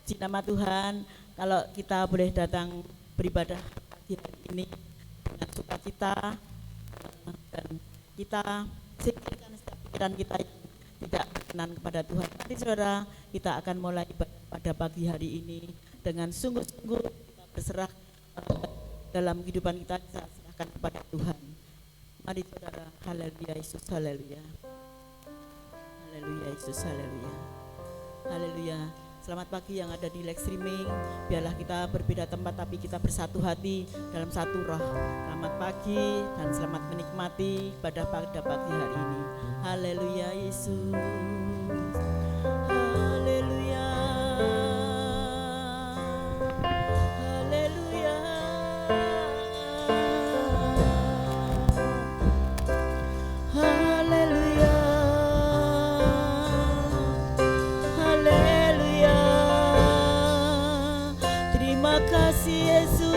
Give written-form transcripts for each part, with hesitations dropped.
Puji nama Tuhan, kalau kita boleh datang beribadah di hari ini dengan sukacita dan kita singkirkan setiap pikiran kita yang tidak berkenan kepada Tuhan. Nanti saudara, kita akan mulai pada pagi hari ini dengan sungguh-sungguh kita berserah dalam kehidupan kita serahkan kepada Tuhan. Mari saudara, haleluya Yesus, haleluya. Haleluya Yesus, haleluya. Haleluya. Selamat pagi yang ada di live streaming. Biarlah kita berbeda tempat tapi kita bersatu hati dalam satu roh. Selamat pagi dan selamat menikmati ibadah pada pagi hari ini. Haleluya Yesus. Haleluya. Haleluya. Haleluya. Haleluya. Terima kasih Yesus.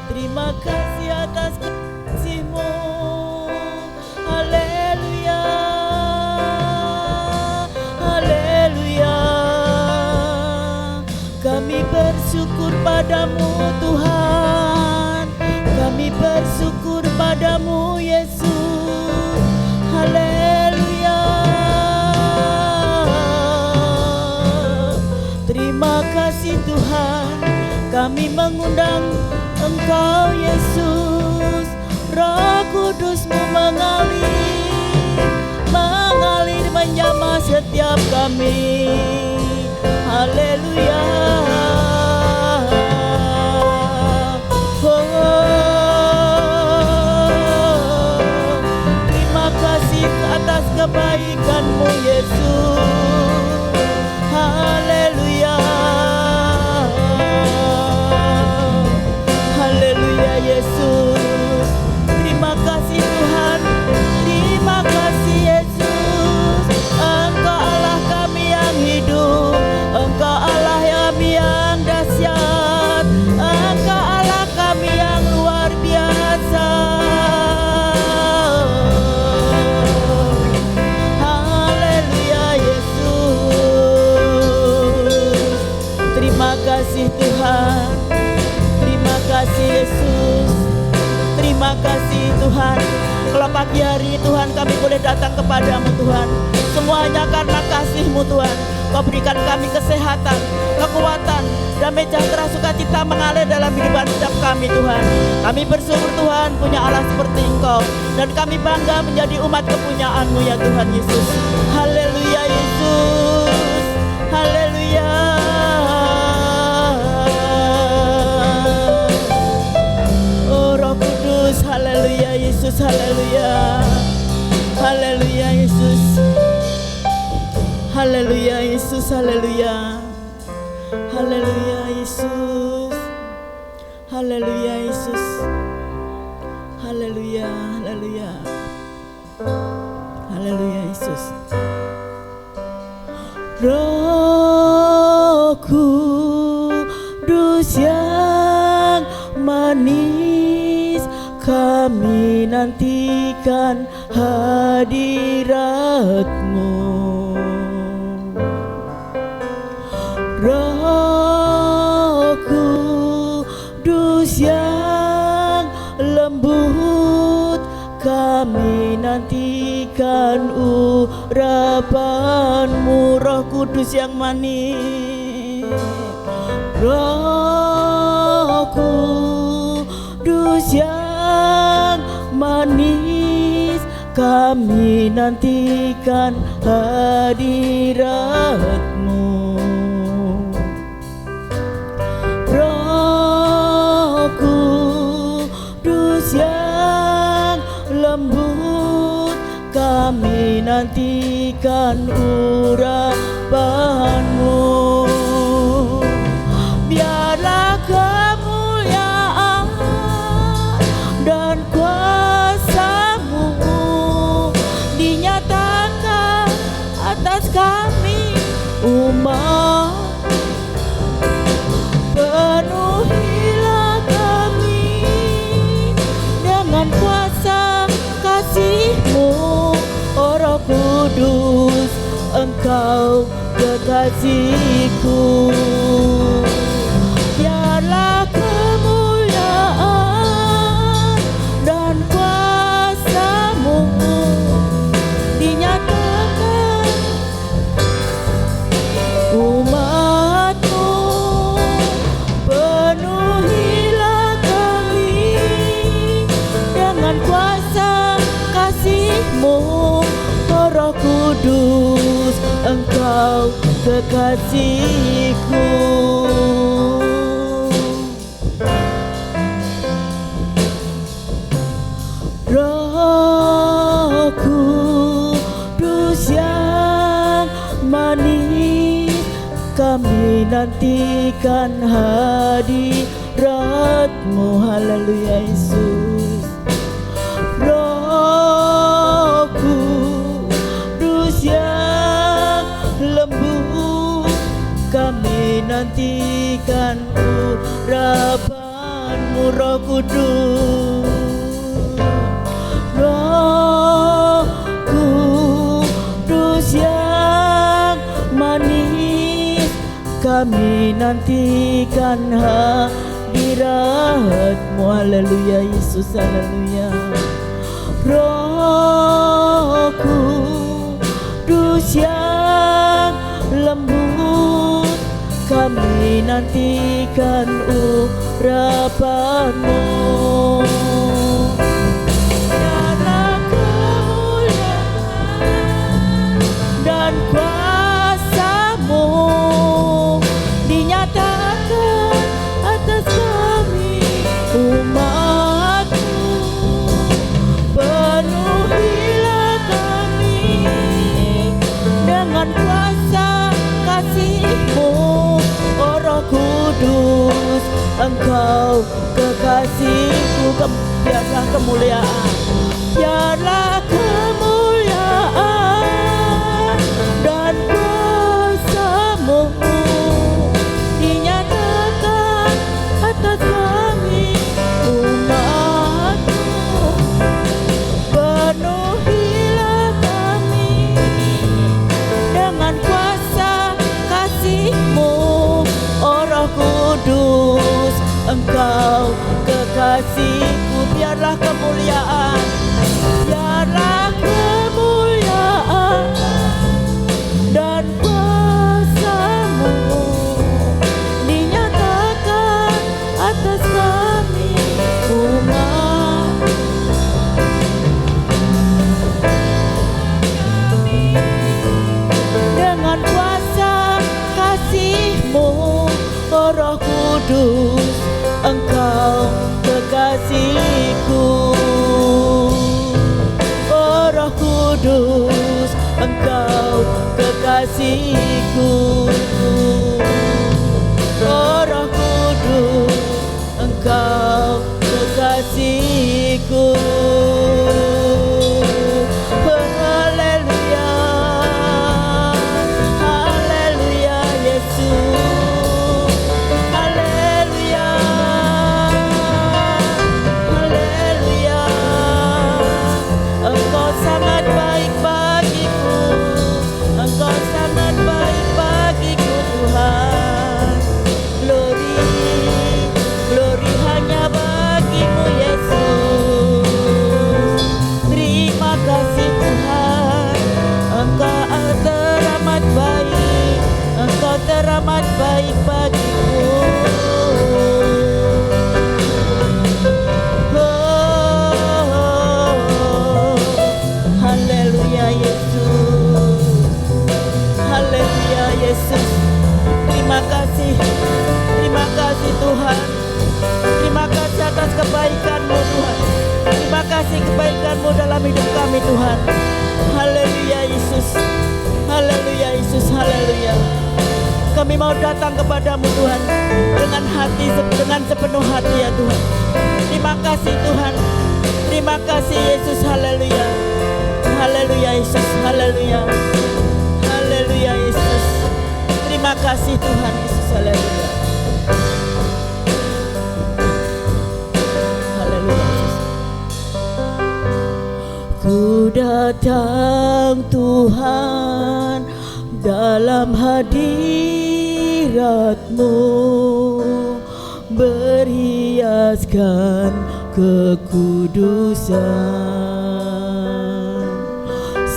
Terima kasih atas kasih-Mu. Haleluya. Haleluya. Kami bersyukur padamu Tuhan. Kami bersyukur padamu Yesus. Haleluya. Terima kasih Tuhan. Kami mengundang Engkau Yesus. Roh Kudus-Mu mengalir menjamah setiap kami. Haleluya. Terima kasih atas kebaikan-Mu Yesus. Haleluya. Haleluya Yesus. Terima kasih Tuhan. Terima kasih Yesus. Engkau Allah kami yang hidup. Engkau Allah kami yang dahsyat. Engkau Allah kami yang luar biasa. Haleluya Yesus. Terima kasih Tuhan. Terima kasih Yesus. Terima kasih Tuhan. Kalau pagi hari Tuhan kami boleh datang kepadamu Tuhan, semuanya karena kasih-Mu Tuhan. Kau berikan kami kesehatan, kekuatan, damai sejahtera, sukacita mengalir dalam kehidupan setiap kami Tuhan. Kami bersyukur Tuhan punya Allah seperti Engkau, dan kami bangga menjadi umat kepunyaan-Mu ya Tuhan Yesus. Haleluya Yesus. Haleluya. Oh Roh Kudus, haleluya Yesus, haleluya. Haleluya Yesus. Haleluya Yesus, haleluya. Haleluya Yesus. Haleluya Yesus. Haleluya, haleluya. Haleluya Yesus. Roh Kudus yang manis, kami nantikan hadirat-Mu. Roh Kudus yang lembut, kami nantikan urapan-Mu. Roh Kudus yang manis, Roh Kudus yang manis, kami nantikan hadirat-Mu. Roh Kudus yang lembut, kami nantikan urapan-Mu. Biarlah kemuliaan dan kuasa-Mu dinyatakan atas kami umat. Penuhilah kami dengan kuasa kasih-Mu, oh Roh Kudus. Engkau kekasihku. Biarlah kemuliaan dan kuasa-Mu dinyatakan umat-Mu. Penuhilah kami dengan kuasa kasih-Mu, oh Roh Kudus, Engkau kekasihku. Roh Kudus yang manis, kami nantikan hadirat-Mu. Haleluya Yesus. Roh Kudus yang lembut, kami nantikan urapan-Mu. Roh Kudus. Roh Kudus yang manis, kami nantikan hadirat-Mu. Haleluya Yesus, haleluya. Roh Kudus yang lembut, kami nantikan urapan-Mu. Biarlah kemuliaan dan kuasa-Mu dinyatakan atas kami, umat-Mu. Penuhilah kami dengan kuasa kasih-Mu, oh Roh Kudus, Engkau kekasihku. Biarlah kemuliaan, biarlah kemuliaan dan kuasa-Mu dinyatakan atas kami, umat-Mu. Penuhilah kami dengan kuasa kasih-Mu, oh Roh Kudus, Engkau kekasihku. Biarlah kemuliaan, biarlah kemuliaan dan kuasa-Mu dinyatakan atas kami, umat. Dengan kuasa kasih-Mu, oh Roh Kudus, Engkau kekasihku. Oh Roh Kudus, Engkau kekasihku. Oh Roh Kudus, Engkau kekasihku. Haleluya, haleluya Yesus. Haleluya, haleluya. Engkau sangat baik bagiku, Engkau sangat baik bagiku Tuhan. Glory, glory hanya bagi-Mu Yesus. Terima kasih Tuhan, Engkau teramat baik, Engkau teramat baik bagiku. Haleluya Yesus, haleluya Yesus. Terima kasih Tuhan. Terima kasih atas kebaikan-Mu Tuhan. Terima kasih kebaikan-Mu dalam hidup kami Tuhan. Haleluya Yesus, haleluya Yesus, haleluya. Kami mau datang kepadamu Tuhan dengan hati, dengan sepenuh hati ya Tuhan. Terima kasih Tuhan. Terima kasih Yesus, haleluya. Haleluya Yesus, haleluya. Haleluya Yesus. Terima kasih Tuhan Yesus, haleluya. Haleluya Yesus. Ku datang Tuhan dalam hadirat-Mu berhiaskan kekudusan.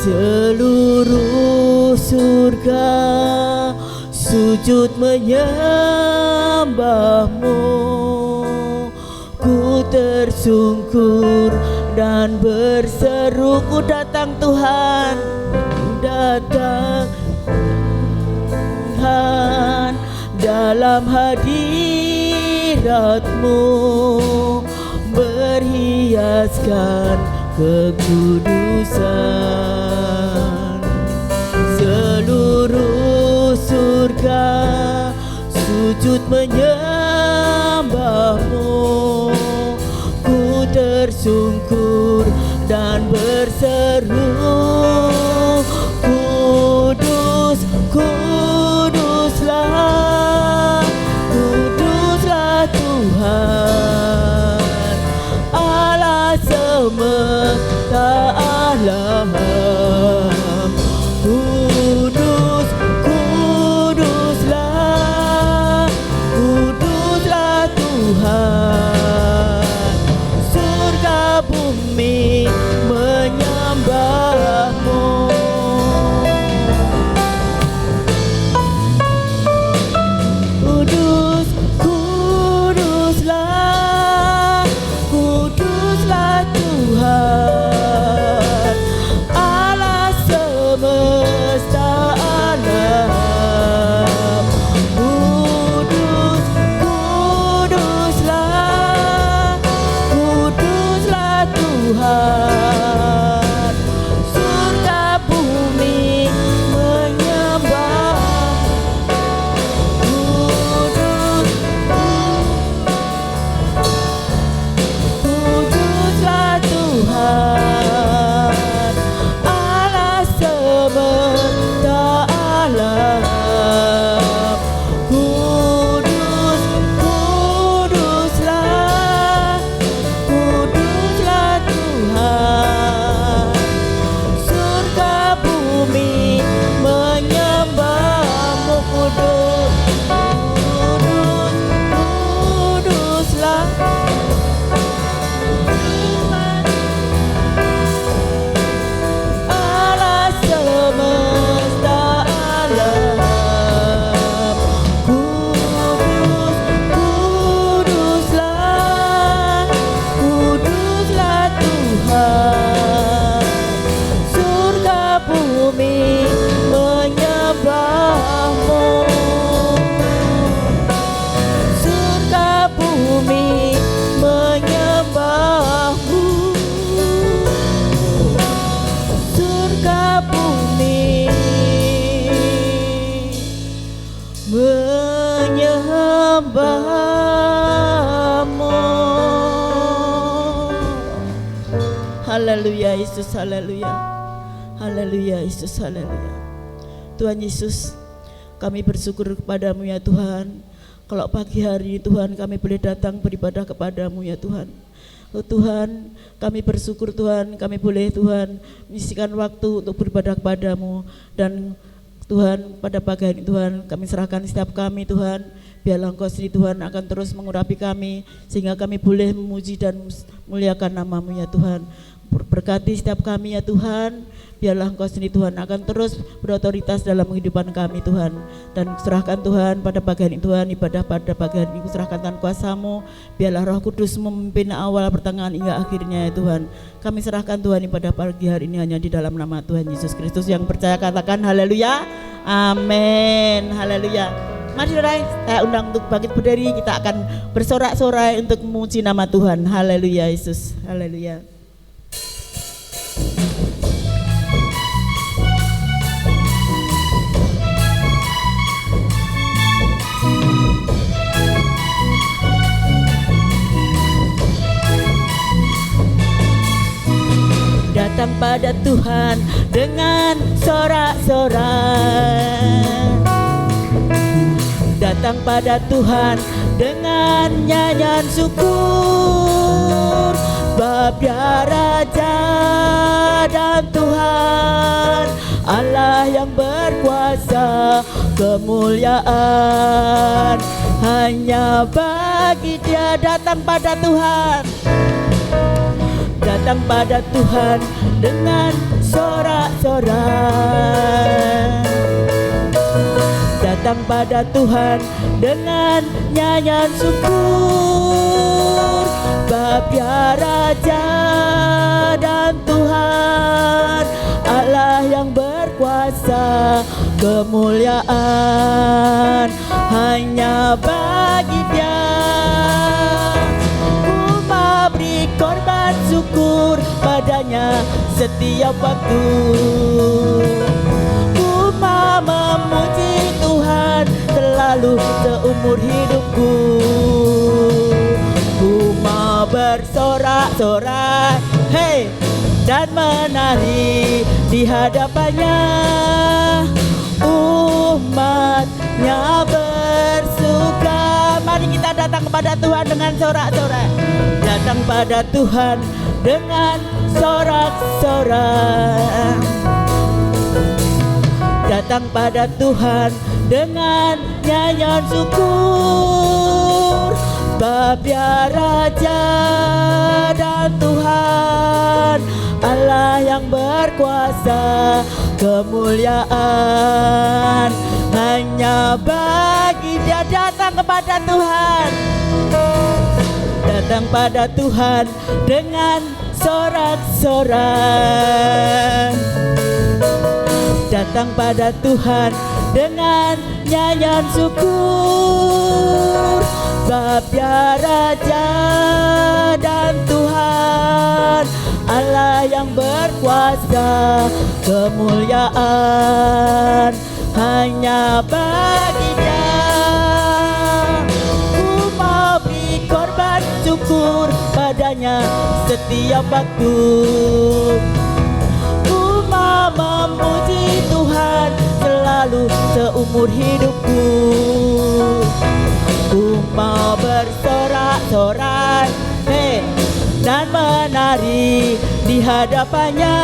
Seluruh surga sujud menyembah-Mu. Ku tersungkur dan berseru, ku datang Tuhan, ku datang Tuhan dalam hadirat-Mu berhiaskan kekudusan. Seluruh surga sujud menyembah-Mu. Ku tersungkur dan berseru, kudus, kuduslah, kuduslah Tuhan Allah semesta alam. Kudus, kuduslah, kuduslah Tuhan. Surga bumi menyembah-Mu. Kudus, kuduslah, kuduslah Tuhan Allah semesta alam. Kudus, kuduslah, kuduslah Tuhan. Surga bumi menyembah. Kudus, kuduslah Tuhan Allah semesta alam. Kudus, kuduslah, kuduslah Tuhan. Surga bumi menyembah-Mu. Kudus, kudus, kuduslah Allah semesta alam. Kudus, kuduslah, kuduslah Tuhan. Surga bumi menyembah-Mu. Surga bumi menyembah-Mu. Surga bumi menyembah-Mu. Haleluya Yesus, haleluya. Haleluya Yesus, haleluya. Tuhan Yesus, kami bersyukur kepadamu ya Tuhan. Kalau pagi hari Tuhan kami boleh datang beribadah kepadamu ya Tuhan. Oh Tuhan, kami bersyukur Tuhan, kami boleh Tuhan menyisihkan waktu untuk beribadah kepadamu. Dan Tuhan, pada pagi hari Tuhan kami serahkan setiap kami Tuhan. Biarlah Engkau sendiri Tuhan akan terus mengurapi kami, sehingga kami boleh memuji dan muliakan nama-Mu ya Tuhan. Berkati setiap kami ya Tuhan. Biarlah Engkau sendiri Tuhan akan terus berotoritas dalam kehidupan kami Tuhan. Dan serahkan Tuhan pada pagi hari Tuhan, ibadah pada pagi hari ini serahkan Tuhan kuasa-Mu. Biarlah Roh Kudus memimpin awal, pertengahan hingga akhirnya ya Tuhan. Kami serahkan Tuhan pada pagi hari ini hanya di dalam nama Tuhan Yesus Kristus. Yang percaya katakan haleluya, amin, haleluya. Mari saudara, saya undang untuk bangkit berdiri. Kita akan bersorak-sorai untuk memuji nama Tuhan. Haleluya Yesus, haleluya. Datang pada Tuhan dengan sorak-sorai. Datang pada Tuhan dengan nyanyian syukur. Sebab Dia Raja dan Tuhan, Allah yang berkuasa, kemuliaan hanya bagi Dia. Datang pada Tuhan, datang pada Tuhan dengan sorak-sorai. Datang pada Tuhan dengan nyanyian syukur. Sebab Dia Raja dan Tuhan, Allah yang berkuasa, kemuliaan hanya bagi Dia. Ku mau beri korban syukur padanya setiap waktu. Ku mau memuji Tuhan selalu seumur hidupku. Ku mau bersorak-sorai, hey, dan menari di hadapannya. Umatnya bersuka. Mari kita datang kepada Tuhan dengan sorak-sorai. Datang pada Tuhan dengan sorak-sorai. Datang pada Tuhan dengan nyanyian syukur. Sebab Dia Raja dan Tuhan, Allah yang berkuasa, kemuliaan hanya bagi Dia. Datang kepada Tuhan, datang pada Tuhan dengan sorak-sorai. Datang pada Tuhan dengan nyanyian syukur. Sebab Dia Raja dan Tuhan, Allah yang berkuasa, kemuliaan hanya bagi Dia. Ku mau beri korban syukur padanya setiap waktu. Ku mau memuji Tuhan selalu seumur hidupku. Ku mau bersorak-sorai, hey, dan menari di hadapannya.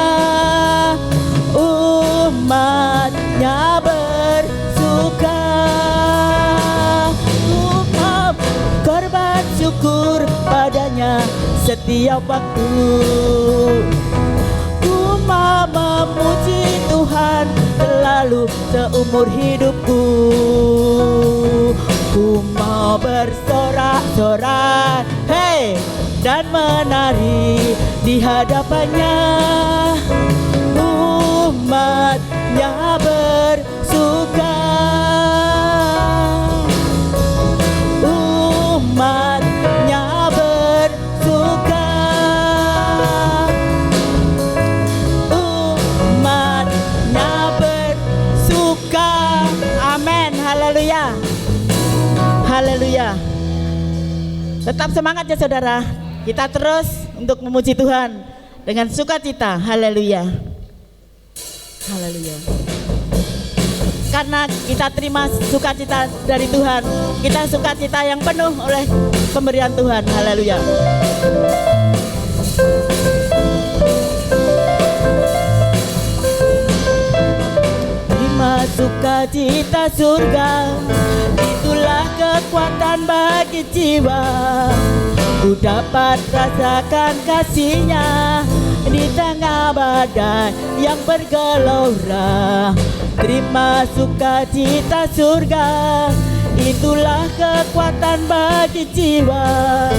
Umatnya bersuka. Ku mau korban syukur padanya setiap waktu. Ku mau memuji Tuhan selalu seumur hidupku. Ku mau bersorak-sorai, hey, dan menari di hadapannya. Umatnya bersuka. Umatnya bersuka. Umatnya bersuka. Amin, haleluya. Haleluya. Tetap semangat ya saudara. Kita terus untuk memuji Tuhan dengan sukacita. Haleluya. Haleluya. Karena kita terima sukacita dari Tuhan, kita sukacita yang penuh oleh pemberian Tuhan. Haleluya. Terima sukacita surga, itulah kekuatan bagi jiwa. Ku dapat rasakan kasih-Nya di tengah badai yang bergelora. Terima sukacita surga, itulah kekuatan bagi jiwa.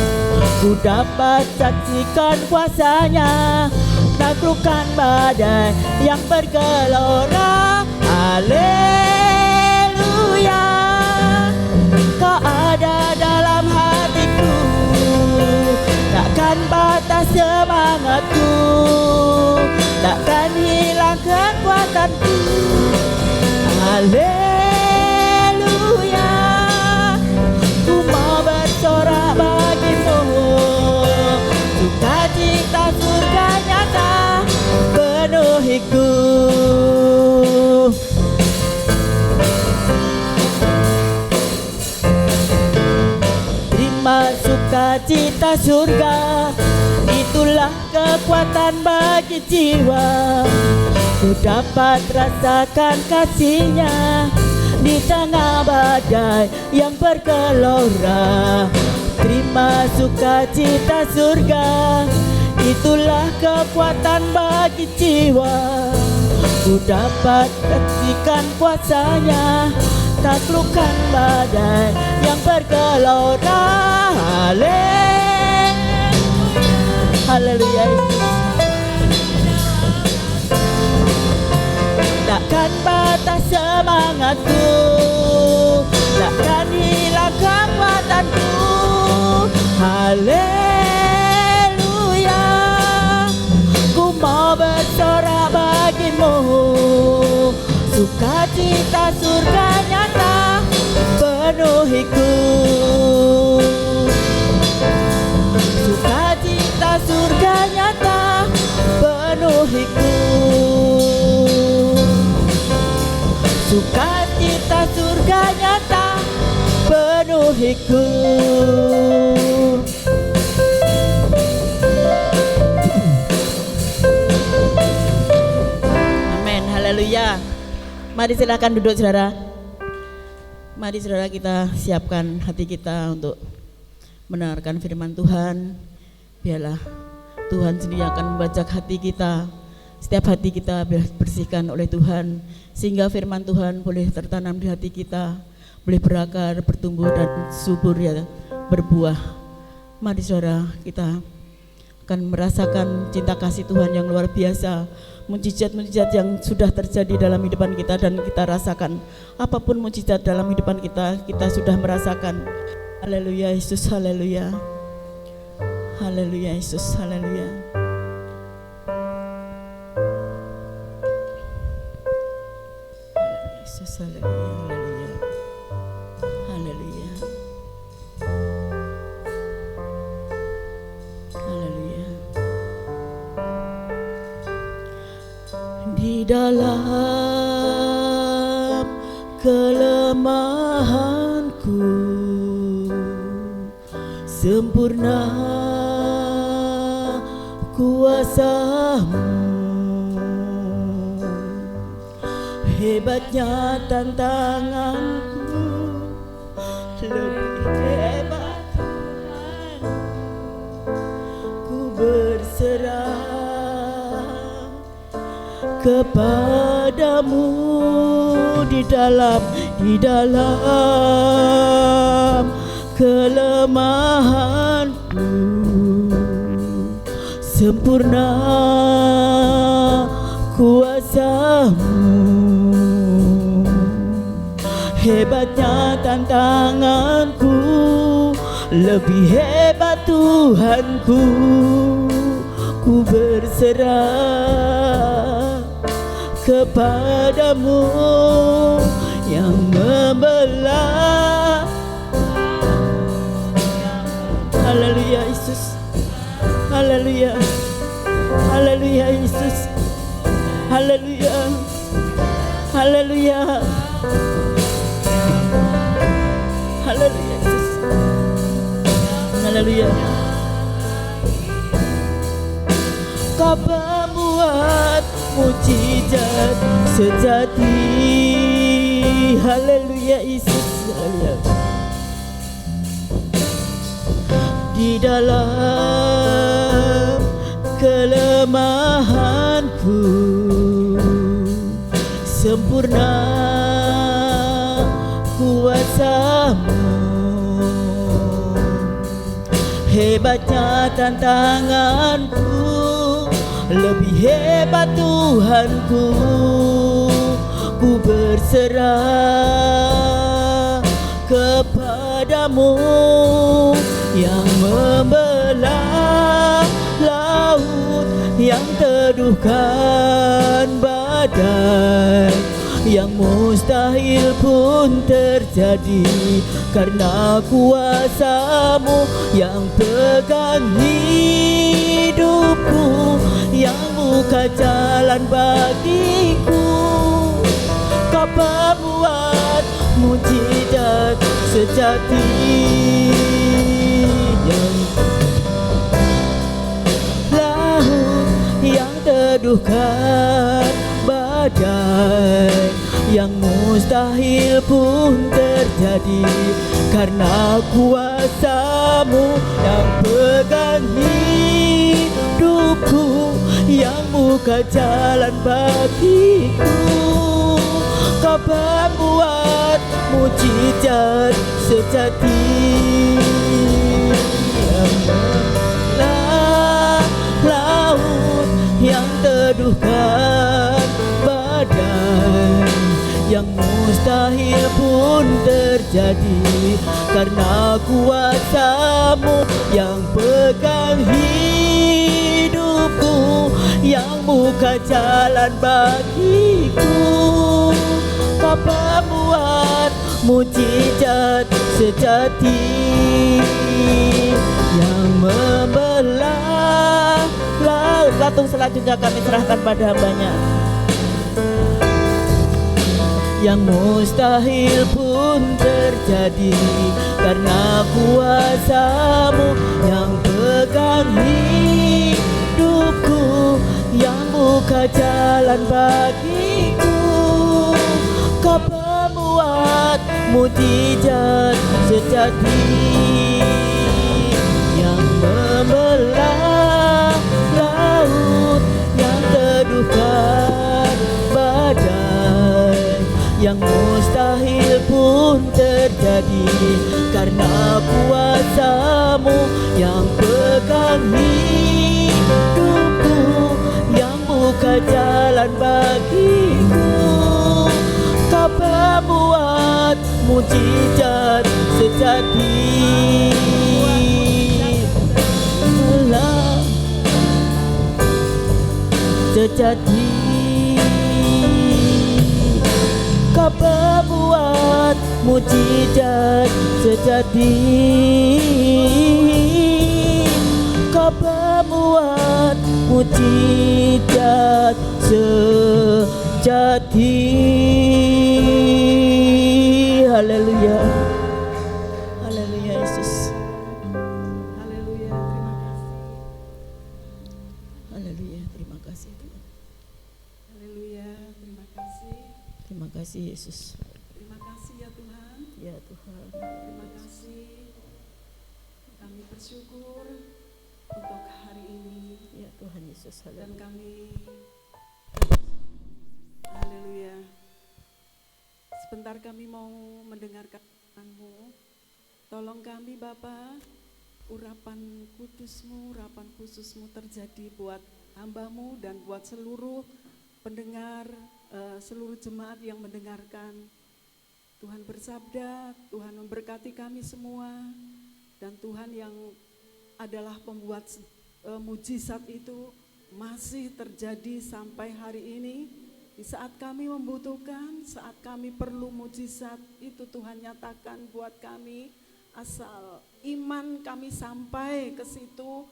Ku dapat saksikan kuasa-Nya, taklukkan badai yang bergelora. Haleluya. Kau ada dalam hatiku, takkan patah semangatku, takkan hilang kekuatanku. Haleluya. Ku mau bersorak bagimu, sukacita surga nyata penuhiku. Terima sukacita surga, itulah kekuatan bagi jiwa. Ku dapat rasakan kasih-Nya di tengah badai yang bergelora. Terima sukacita surga, itulah kekuatan bagi jiwa. Ku dapat saksikan kuasa-Nya, taklukkan badai yang bergelora. Haleluya Yesus. Takkan batas semangatku, takkan hilang kekuatanku. Haleluya, ku mau bersorak bagimu. Sukacita surga nyata penuhiku. Sukacita surga nyata penuhiku. Sukacita surga nyata penuhiku. Amin, haleluya. Mari silakan duduk saudara. Mari saudara kita siapkan hati kita untuk mendengarkan firman Tuhan. Biarlah Tuhan sendiri akan membajak hati kita. Setiap hati kita bersihkan oleh Tuhan, sehingga firman Tuhan boleh tertanam di hati kita, boleh berakar, bertumbuh dan subur ya, berbuah. Mari saudara, kita akan merasakan cinta kasih Tuhan yang luar biasa, mujizat-mujizat yang sudah terjadi dalam hidupan kita dan kita rasakan. Apapun mujizat dalam hidupan kita, kita sudah merasakan. Haleluya Yesus, haleluya. Haleluya Yesus, haleluya. Yesus, haleluya, haleluya. Haleluya. Haleluya. Di dalam kelemahanku sempurna kuasa-Mu. Hebatnya tantanganku, lebih hebat Tuhan. Ku berserah kepadamu di dalam kelemahanku sempurna kuasa-Mu. Hebatnya tantanganku, lebih hebat Tuhanku. Ku berserah kepadamu yang membelah. Haleluya Yesus, haleluya, haleluya Yesus, haleluya, haleluya, haleluya Yesus, haleluya. Kau pembuat mujizat sejati. Haleluya Yesus, haleluya. Di dalam kelemahanku sempurna kuasa-Mu. Hebatnya tantanganku, lebih hebat Tuhanku. Ku berserah kepadamu yang membelah laut, yang teduhkan badai, yang mustahil pun terjadi karena kuasa-Mu yang pegang hidupku, yang buka jalan bagiku. Kau pembuat mujizat sejati yang laut teduhkan badai, yang mustahil pun terjadi karena kuasa-Mu yang pegang hidupku, yang buka jalan bagiku. Kau pembuat mujizat sejati, yang belah laut, yang teduhkan badai, yang mustahil pun terjadi karena kuasa-Mu yang pegang hidupku, yang buka jalan bagiku. Kau pembuat mujizat sejati, yang membelah laut. Latung selanjutnya kami serahkan pada hamba-Nya. Yang mustahil pun terjadi karena kuasa-Mu yang pegang hidupku, yang buka jalan bagiku. Kau pembuat mujizat sejati, yang membelah laut, yang teduhkan badai, yang mustahil pun terjadi karena kuasa-Mu yang pegang hidupku, yang buka jalan bagiku. Kau pembuat mujizat sejati, belah sejati. Kau pembuat mujizat sejati, Kau pembuat mujizat sejati. Haleluya, haleluya Yesus, Haleluya, terima kasih. haleluya. Terima kasih Tuhan, Haleluya, terima kasih. terima kasih Yesus. Terima kasih ya Tuhan. Ya Tuhan, Terima kasih. Kami bersyukur untuk hari ini ya Tuhan Yesus. dan Haleluya. kami haleluya. Sebentar kami mau mendengarkan firman-Mu. Tolong kami Bapa, urapan kudus-Mu, urapan khusus-Mu terjadi buat hamba-Mu dan buat seluruh pendengar, seluruh jemaat yang mendengarkan. Tuhan bersabda, Tuhan memberkati kami semua, dan Tuhan yang adalah pembuat mujizat itu masih terjadi sampai hari ini. Di saat kami membutuhkan, saat kami perlu mujizat, itu Tuhan nyatakan buat kami. Asal iman kami sampai ke situ,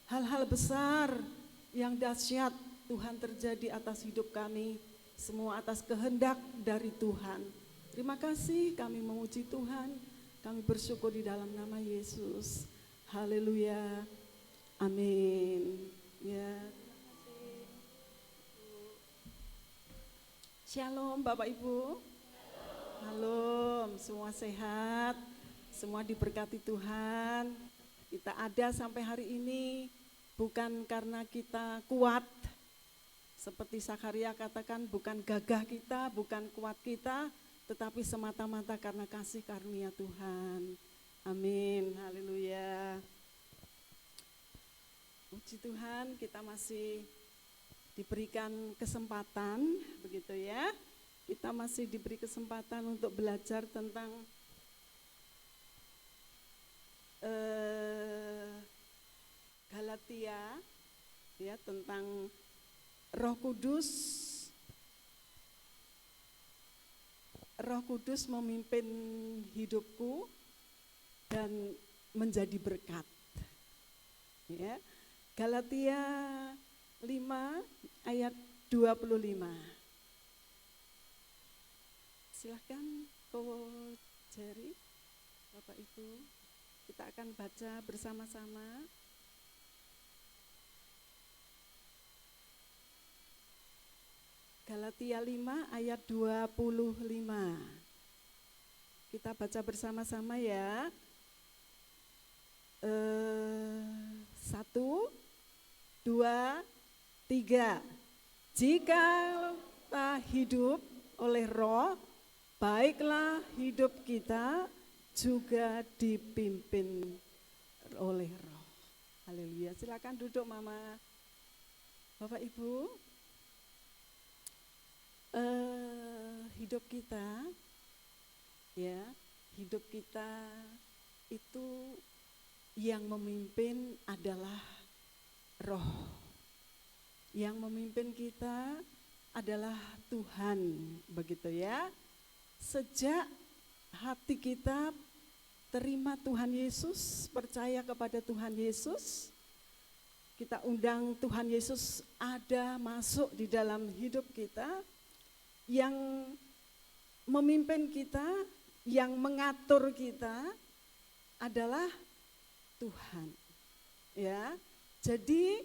hal-hal besar yang dahsyat Tuhan terjadi atas hidup kami, semua atas kehendak dari Tuhan. Terima kasih, kami memuji Tuhan, kami bersyukur di dalam nama Yesus. Haleluya, amin. Ya. Shalom Bapak Ibu. Shalom, semua sehat, semua diberkati Tuhan. Kita ada sampai hari ini bukan karena kita kuat, seperti Sakaria katakan, bukan gagah kita, bukan kuat kita, tetapi semata-mata karena kasih karunia Tuhan. Amin, haleluya. Puji Tuhan, kita masih diberikan kesempatan, begitu ya. Kita masih diberi kesempatan untuk belajar tentang Galatia, ya, tentang Roh Kudus. Roh Kudus memimpin hidupku dan menjadi berkat. Ya. Galatia 5 ayat 25. Silahkan Ko Jerry, Bapak Ibu, kita akan baca bersama-sama. Galatia 5 ayat 25. Kita baca bersama-sama ya. 1, 2, 3. Jika kita hidup oleh Roh, baiklah hidup kita juga dipimpin oleh Roh. Haleluya. Silakan duduk Mama. Bapak Ibu, hidup kita itu yang memimpin adalah Roh. Yang memimpin kita adalah Tuhan, begitu ya. Sejak hati kita terima Tuhan Yesus, percaya kepada Tuhan Yesus, kita undang Tuhan Yesus ada masuk di dalam hidup kita, yang memimpin kita, yang mengatur kita adalah Tuhan. Ya. Jadi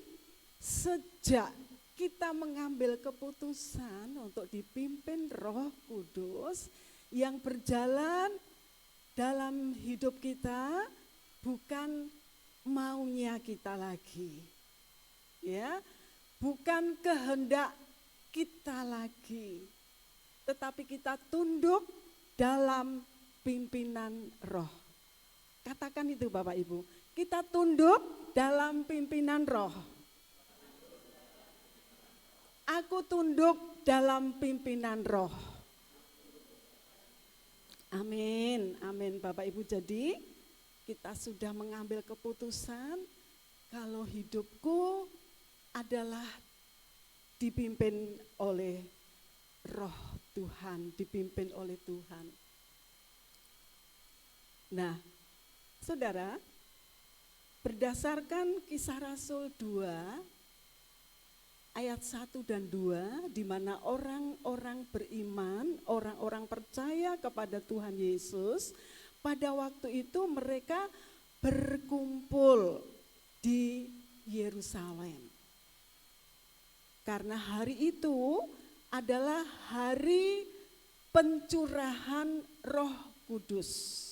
sejak kita mengambil keputusan untuk dipimpin Roh Kudus yang berjalan dalam hidup kita, bukan maunya kita lagi. Ya, bukan kehendak kita lagi, tetapi kita tunduk dalam pimpinan Roh. Katakan itu Bapak Ibu, kita tunduk dalam pimpinan Roh. Aku tunduk dalam pimpinan Roh. Amin, amin Bapak Ibu. Jadi kita sudah mengambil keputusan kalau hidupku adalah dipimpin oleh Roh Tuhan, dipimpin oleh Tuhan. Nah, saudara, berdasarkan Kisah Rasul 2 ayat 1 dan 2, di mana orang-orang beriman, orang-orang percaya kepada Tuhan Yesus, pada waktu itu mereka berkumpul di Yerusalem. Karena hari itu adalah hari pencurahan Roh Kudus.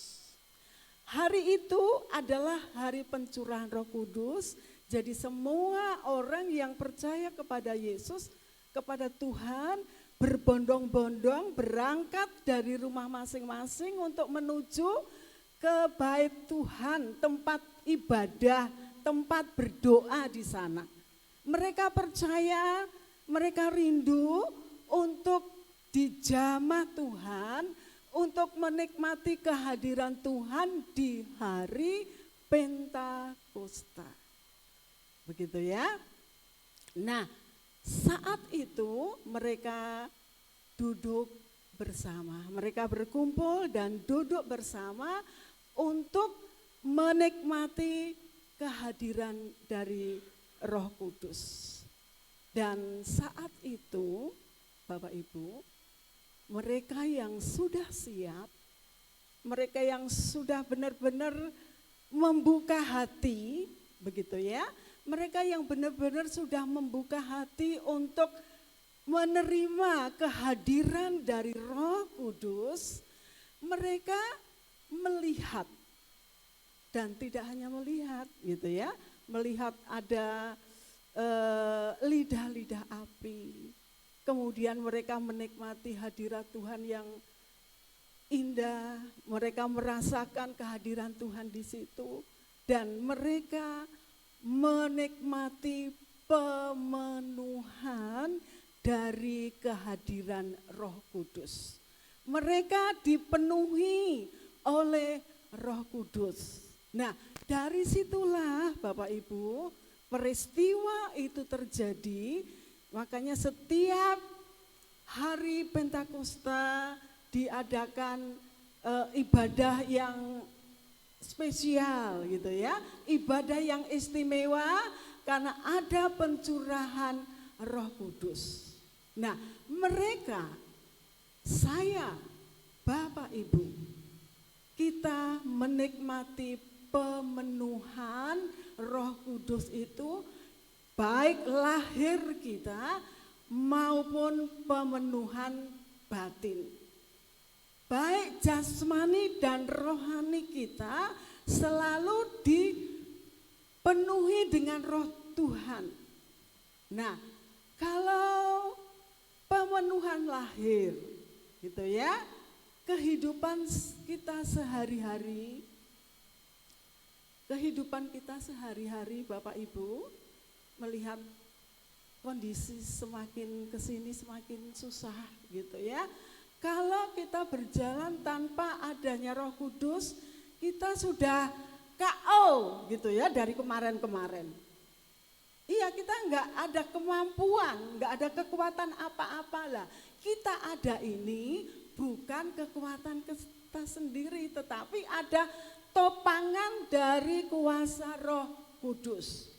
Hari itu adalah hari pencurahan Roh Kudus. Jadi semua orang yang percaya kepada Yesus, kepada Tuhan, berbondong-bondong berangkat dari rumah masing-masing untuk menuju ke bait Tuhan, tempat ibadah, tempat berdoa di sana. Mereka percaya, mereka rindu untuk dijamah Tuhan, untuk menikmati kehadiran Tuhan di hari Pentakosta. Begitu ya. Nah, saat itu mereka duduk bersama, mereka berkumpul dan duduk bersama untuk menikmati kehadiran dari Roh Kudus. Dan saat itu, Bapak Ibu, mereka yang sudah siap, mereka yang sudah benar-benar membuka hati, begitu ya, mereka yang benar-benar sudah membuka hati untuk menerima kehadiran dari Roh Kudus, mereka melihat, dan tidak hanya melihat gitu ya, melihat ada lidah-lidah api. Kemudian mereka menikmati hadirat Tuhan yang indah, mereka merasakan kehadiran Tuhan di situ, dan mereka menikmati pemenuhan dari kehadiran Roh Kudus. Mereka dipenuhi oleh Roh Kudus. Nah, dari situlah Bapak Ibu, peristiwa itu terjadi. Makanya setiap hari Pentakosta diadakan ibadah yang spesial gitu ya, ibadah yang istimewa karena ada pencurahan Roh Kudus. Nah, mereka, saya, Bapak Ibu, kita menikmati pemenuhan Roh Kudus itu baik lahir kita maupun pemenuhan batin. Baik jasmani dan rohani kita selalu dipenuhi dengan roh Tuhan. Nah, kalau pemenuhan lahir, gitu ya, kehidupan kita sehari-hari, Bapak Ibu, melihat kondisi semakin kesini semakin susah, gitu ya. Kalau kita berjalan tanpa adanya Roh Kudus, kita sudah KO gitu ya dari kemarin-kemarin. Iya, kita nggak ada kemampuan, nggak ada kekuatan apa-apa lah. Kita ada ini bukan kekuatan kita sendiri, tetapi ada topangan dari kuasa Roh Kudus.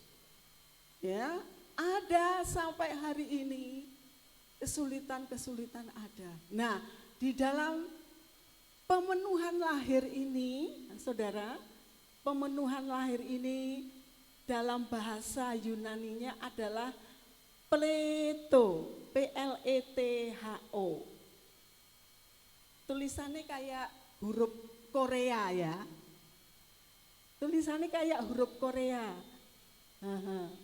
Ya, ada sampai hari ini kesulitan-kesulitan ada. Nah, di dalam pemenuhan lahir ini, saudara, pemenuhan lahir ini dalam bahasa Yunaninya adalah pleto, P-L-E-T-H-O. Tulisannya kayak huruf Korea ya. Tulisannya kayak huruf Korea.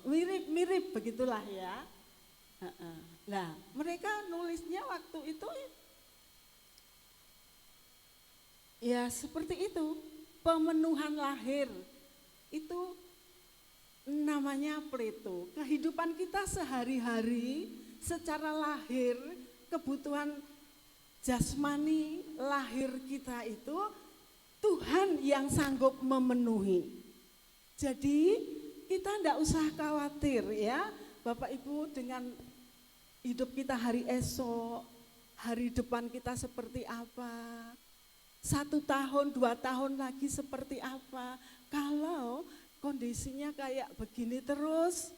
Mirip-mirip begitulah ya. Nah, mereka nulisnya waktu itu ya seperti itu, pemenuhan lahir itu namanya pleto. Kehidupan kita sehari-hari secara lahir, kebutuhan jasmani lahir kita itu Tuhan yang sanggup memenuhi. Jadi kita tidak usah khawatir ya Bapak Ibu dengan hidup kita hari esok, hari depan kita seperti apa, 1 tahun, 2 tahun lagi seperti apa. Kalau kondisinya kayak begini terus,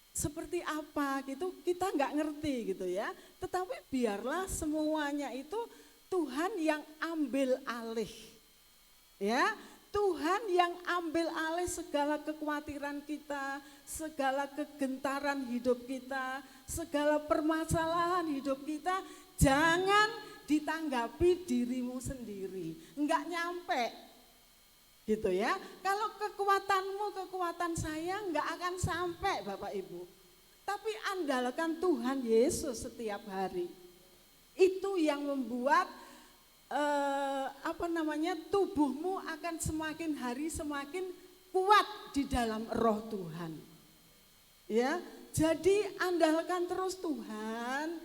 seperti apa gitu, kita nggak ngerti gitu ya. Tetapi biarlah semuanya itu Tuhan yang ambil alih. Ya, Tuhan yang ambil alih segala kekhawatiran kita, segala kegentaran hidup kita, segala permasalahan hidup kita. Jangan ditanggapi dirimu sendiri, enggak nyampe gitu ya. Kalau kekuatanmu, kekuatan saya enggak akan sampai Bapak Ibu. Tapi andalkan Tuhan Yesus setiap hari. Itu yang membuat tubuhmu akan semakin hari semakin kuat di dalam roh Tuhan. Ya, jadi andalkan terus Tuhan.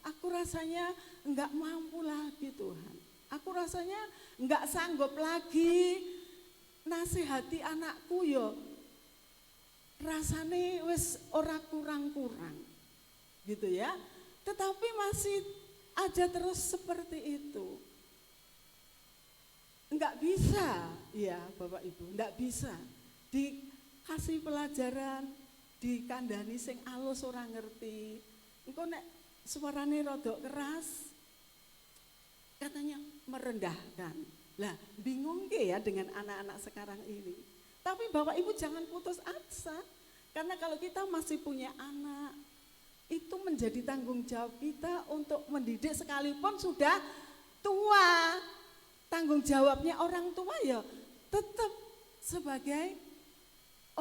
Aku rasanya enggak mampu lagi Tuhan. Aku rasanya enggak sanggup lagi nasihati anakku yo. Rasane wis ora kurang-kurang. Gitu ya. Tetapi masih aja terus seperti itu. Enggak bisa, ya Bapak Ibu, enggak bisa. Dikasih pelajaran, dikandani sing alus ora ngerti. Engko nek suarane rada keras, katanya merendahkan. Lah, bingung ya dengan anak-anak sekarang ini. Tapi Bapak Ibu jangan putus asa, karena kalau kita masih punya anak, itu menjadi tanggung jawab kita untuk mendidik sekalipun sudah tua. Tanggung jawabnya orang tua ya tetap sebagai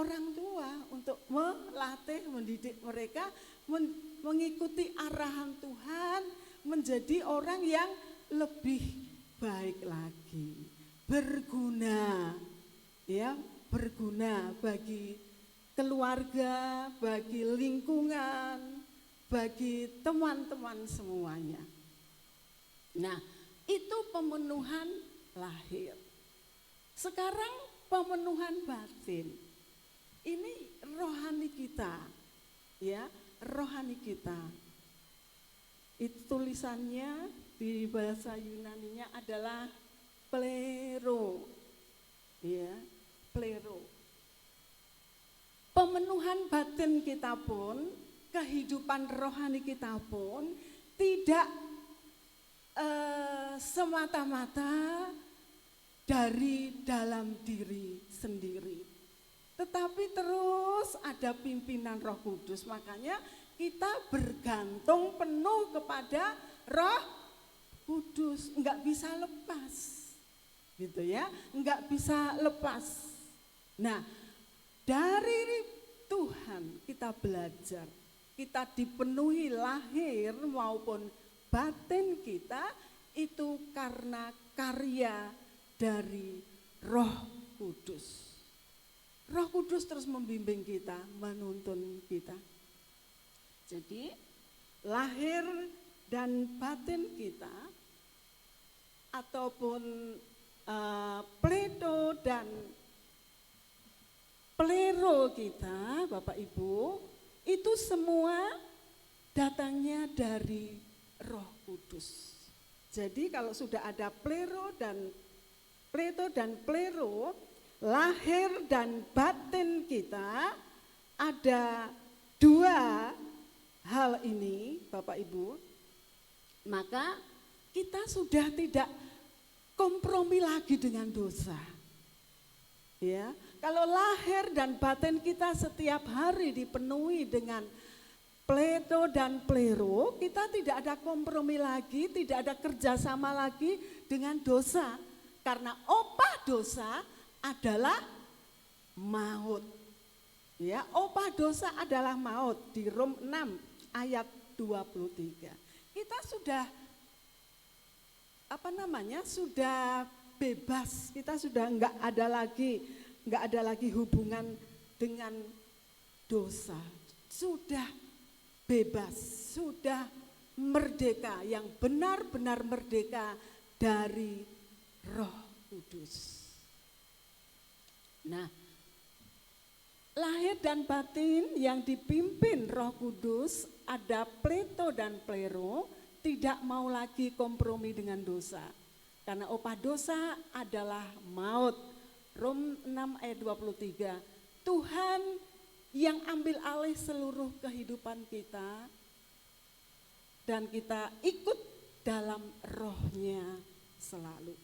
orang tua untuk melatih, mendidik mereka, mengikuti arahan Tuhan, menjadi orang yang lebih baik lagi, berguna, ya, berguna bagi keluarga, bagi lingkungan, bagi teman-teman semuanya. Nah, itu pemenuhan lahir. Sekarang pemenuhan batin. Ini rohani kita, ya, rohani kita. Itu tulisannya di bahasa Yunaninya adalah plero, ya, plero. Pemenuhan batin kita pun, kehidupan rohani kita pun tidak semata-mata dari dalam diri sendiri, tetapi terus ada pimpinan Roh Kudus. Makanya kita bergantung penuh kepada Roh Kudus, enggak bisa lepas. Gitu ya, enggak bisa lepas. Nah, dari Tuhan kita belajar, kita dipenuhi lahir maupun batin kita itu karena karya dari Roh Kudus. Roh Kudus terus membimbing kita, menuntun kita. Jadi lahir dan batin kita ataupun pleto dan plero kita, Bapak Ibu, itu semua datangnya dari Roh Kudus. Jadi kalau sudah ada pleto dan plero, lahir dan batin kita, ada dua hal ini, Bapak Ibu, maka kita sudah tidak kompromi lagi dengan dosa. Ya, kalau lahir dan batin kita setiap hari dipenuhi dengan pleto dan plero, kita tidak ada kompromi lagi, tidak ada kerjasama lagi dengan dosa. Karena opah dosa adalah maut. Ya, opah dosa adalah maut di Rom 6 ayat 23. Kita sudah sudah bebas, kita sudah enggak ada lagi hubungan dengan dosa. Sudah bebas, sudah merdeka, yang benar-benar merdeka dari Roh Kudus. Nah, lahir dan batin yang dipimpin Roh Kudus, ada pleto dan plero, tidak mau lagi kompromi dengan dosa. Karena opah dosa adalah maut. Rom 6 ayat 23. Tuhan yang ambil alih seluruh kehidupan kita dan kita ikut dalam Roh-Nya selalu.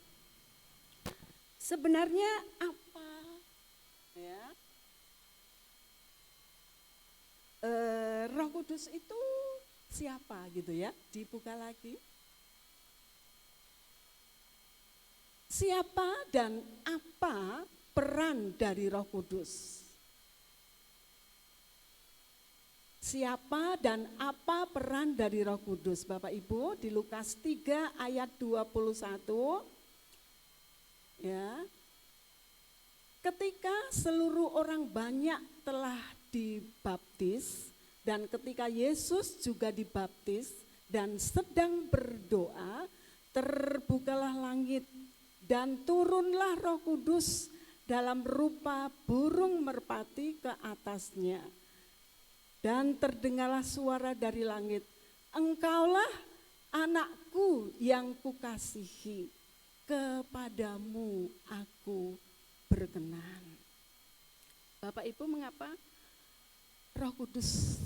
Sebenarnya apa ya? Roh Kudus itu siapa gitu ya? Dibuka lagi. Siapa dan apa peran dari Roh Kudus? Siapa dan apa peran dari Roh Kudus? Bapak Ibu, di Lukas 3 ayat 21. Ya. Ketika seluruh orang banyak telah dibaptis dan ketika Yesus juga dibaptis dan sedang berdoa, terbukalah langit dan turunlah Roh Kudus dalam rupa burung merpati ke atasnya. Dan terdengarlah suara dari langit, engkaulah anakku yang kukasihi, kepadamu aku berkenan. Bapak Ibu, mengapa Roh Kudus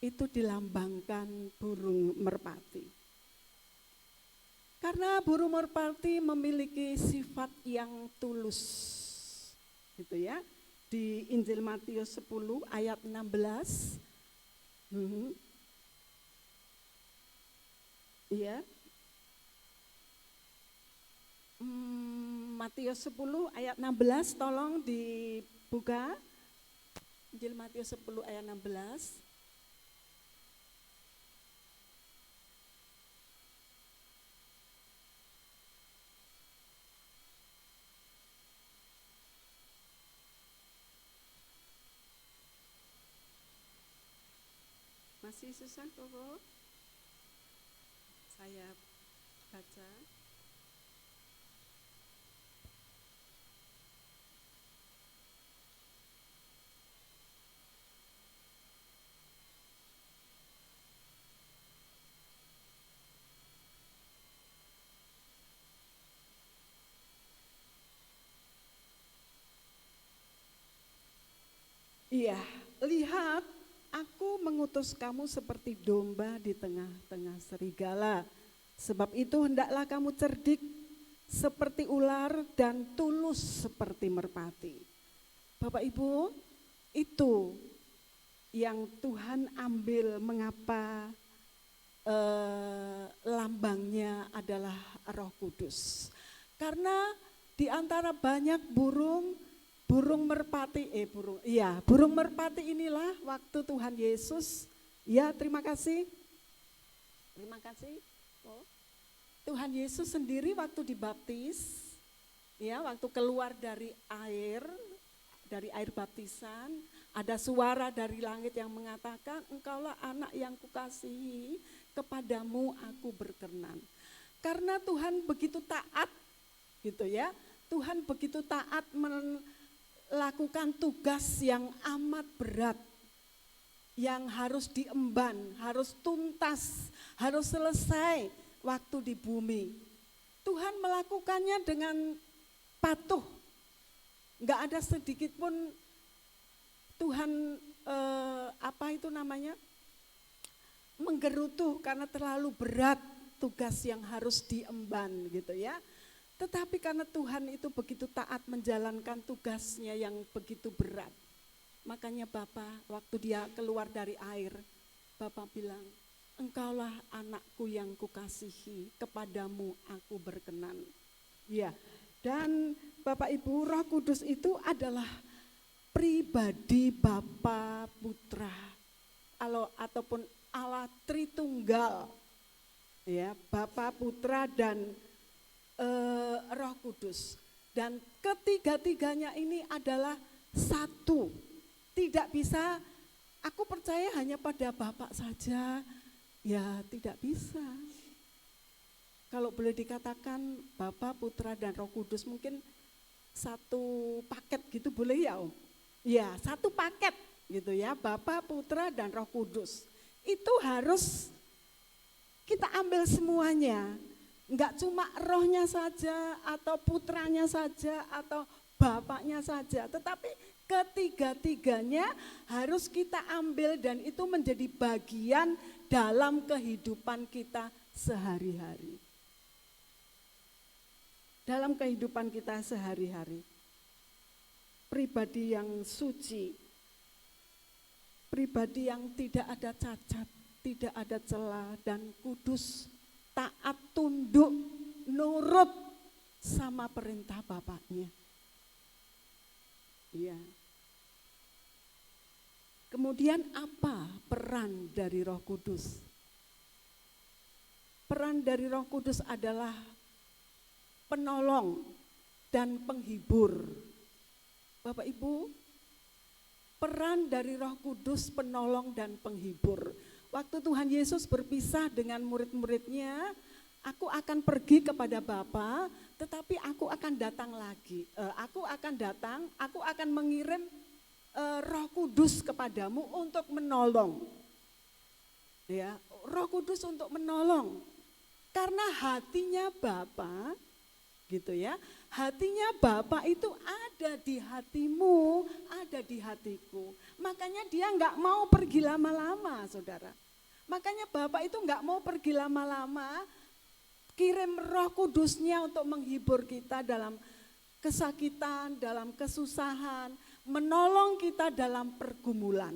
itu dilambangkan burung merpati? Karena burung merpati memiliki sifat yang tulus, gitu ya. Di Injil Matius 10 ayat 16, ya. Matius 10 ayat 16, tolong dibuka. Injil Matius 10 ayat 16. Masih susah kok? Saya baca. Iya, lihat, aku mengutus kamu seperti domba di tengah-tengah serigala. Sebab itu hendaklah kamu cerdik seperti ular dan tulus seperti merpati. Bapak Ibu, itu yang Tuhan ambil, mengapa lambangnya adalah Roh Kudus. Karena di antara banyak burung merpati, burung merpati inilah waktu Tuhan Yesus, terima kasih. Oh. Tuhan Yesus sendiri waktu dibaptis, waktu keluar dari air baptisan, ada suara dari langit yang mengatakan, engkaulah anak yang kukasihi, kepadamu aku berkenan. Karena Tuhan begitu taat, gitu ya, Tuhan begitu taat melakukan tugas yang amat berat, yang harus diemban, harus tuntas, harus selesai waktu di bumi. Tuhan melakukannya dengan patuh, nggak ada sedikit pun Tuhan menggerutu karena terlalu berat tugas yang harus diemban, gitu ya. Tetapi karena Tuhan itu begitu taat menjalankan tugasnya yang begitu berat, makanya Bapak waktu dia keluar dari air, Bapak bilang, engkaulah anakku yang kukasihi, kepadamu aku berkenan. Ya, dan Bapak Ibu, Roh Kudus itu adalah pribadi Bapa, Putra, ataupun Allah Tritunggal, ya, Bapa, Putra, dan Roh Kudus. Dan ketiga-tiganya ini adalah satu. Tidak bisa, aku percaya hanya pada Bapak saja, ya tidak bisa. Kalau boleh dikatakan Bapa, Putra, dan Roh Kudus mungkin satu paket gitu boleh ya Om? Ya, satu paket gitu ya, Bapa, Putra, dan Roh Kudus. Itu harus kita ambil semuanya, enggak cuma rohnya saja atau putranya saja atau bapaknya saja, tetapi ketiga-tiganya harus kita ambil dan itu menjadi bagian dalam kehidupan kita sehari-hari. Dalam kehidupan kita sehari-hari. Pribadi yang suci, pribadi yang tidak ada cacat, tidak ada celah dan kudus, taat, tunduk, nurut sama perintah Bapaknya. Iya. Kemudian apa peran dari Roh Kudus? Peran dari Roh Kudus adalah penolong dan penghibur. Bapak Ibu, peran dari Roh Kudus penolong dan penghibur. Waktu Tuhan Yesus berpisah dengan murid-muridnya, aku akan pergi kepada Bapa, tetapi aku akan datang lagi. Aku akan mengirim Roh Kudus kepadamu untuk menolong. Ya, Roh Kudus untuk menolong. Karena hatinya Bapa, gitu ya. Hatinya Bapa itu ada di hatimu, ada di hatiku. Makanya dia enggak mau pergi lama-lama, Saudara. Makanya Bapa itu enggak mau pergi lama-lama, kirim Roh Kudusnya untuk menghibur kita dalam kesakitan, dalam kesusahan, menolong kita dalam pergumulan.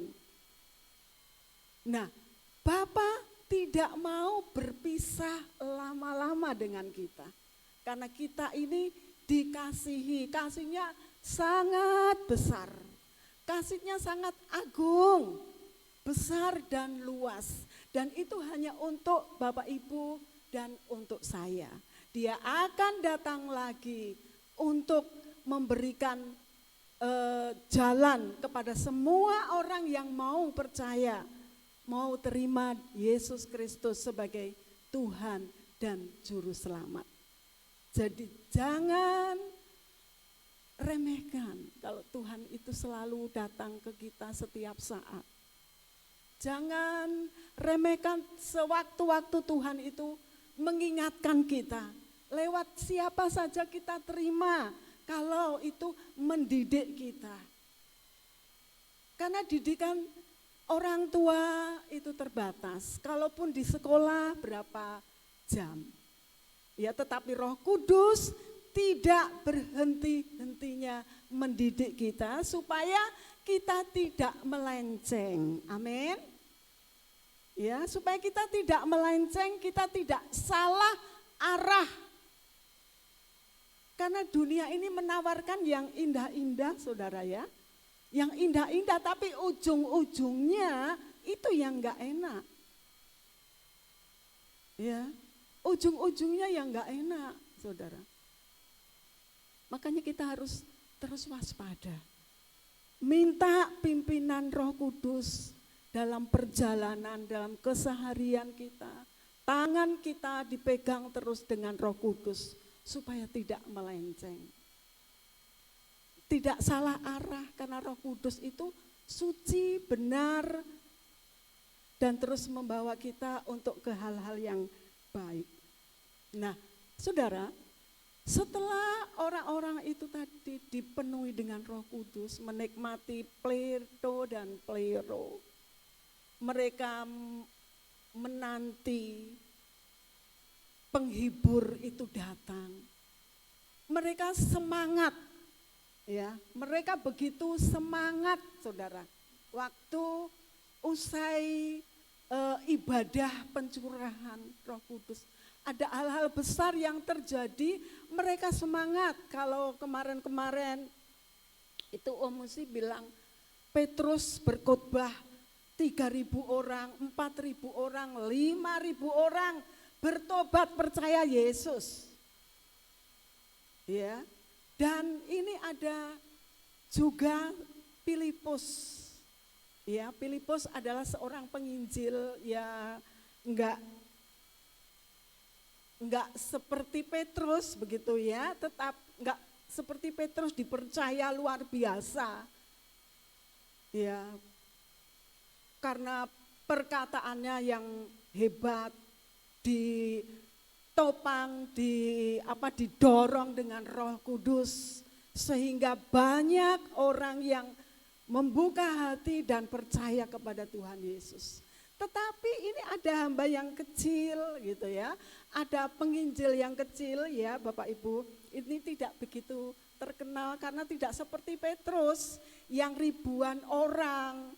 Nah, Bapa tidak mau berpisah lama-lama dengan kita. Karena kita ini dikasihi, kasihnya sangat besar, kasihnya sangat agung, besar dan luas. Dan itu hanya untuk Bapak Ibu dan untuk saya. Dia akan datang lagi untuk memberikan jalan kepada semua orang yang mau percaya, mau terima Yesus Kristus sebagai Tuhan dan Juru Selamat. Jadi jangan remehkan kalau Tuhan itu selalu datang ke kita setiap saat. Jangan remehkan sewaktu-waktu Tuhan itu mengingatkan kita. Lewat siapa saja kita terima kalau itu mendidik kita. Karena didikan orang tua itu terbatas. Kalaupun di sekolah berapa jam. Ya, tetapi Roh Kudus tidak berhenti-hentinya mendidik kita supaya kita tidak melenceng. Amin. Ya, supaya kita tidak melenceng, kita tidak salah arah. Karena dunia ini menawarkan yang indah-indah, saudara ya. Yang indah-indah tapi ujung-ujungnya itu yang enggak enak. Ya, ujung-ujungnya yang enggak enak, saudara. Makanya kita harus terus waspada. Minta pimpinan Roh Kudus dalam perjalanan, dalam keseharian kita. Tangan kita dipegang terus dengan Roh Kudus supaya tidak melenceng. Tidak salah arah karena Roh Kudus itu suci, benar, dan terus membawa kita untuk ke hal-hal yang baik. Nah, saudara, setelah orang-orang itu tadi dipenuhi dengan Roh Kudus, menikmati Plerto dan Plero, mereka menanti penghibur itu datang. Mereka semangat, ya, mereka begitu semangat, saudara. Waktu usai ibadah pencurahan Roh Kudus, ada hal-hal besar yang terjadi, mereka semangat. Kalau kemarin-kemarin itu Om Musi bilang Petrus berkhotbah 3.000 orang, 4.000 orang, 5.000 orang bertobat percaya Yesus. Ya. Dan ini ada juga Filipus. Ya, Filipus adalah seorang penginjil ya enggak seperti Petrus begitu ya, tetap enggak seperti Petrus dipercaya luar biasa. Ya. Karena perkataannya yang hebat, ditopang, didorong dengan Roh Kudus, sehingga banyak orang yang membuka hati dan percaya kepada Tuhan Yesus. Tetapi ini ada hamba yang kecil gitu ya, ada penginjil yang kecil ya Bapak Ibu, ini tidak begitu terkenal karena tidak seperti Petrus yang ribuan orang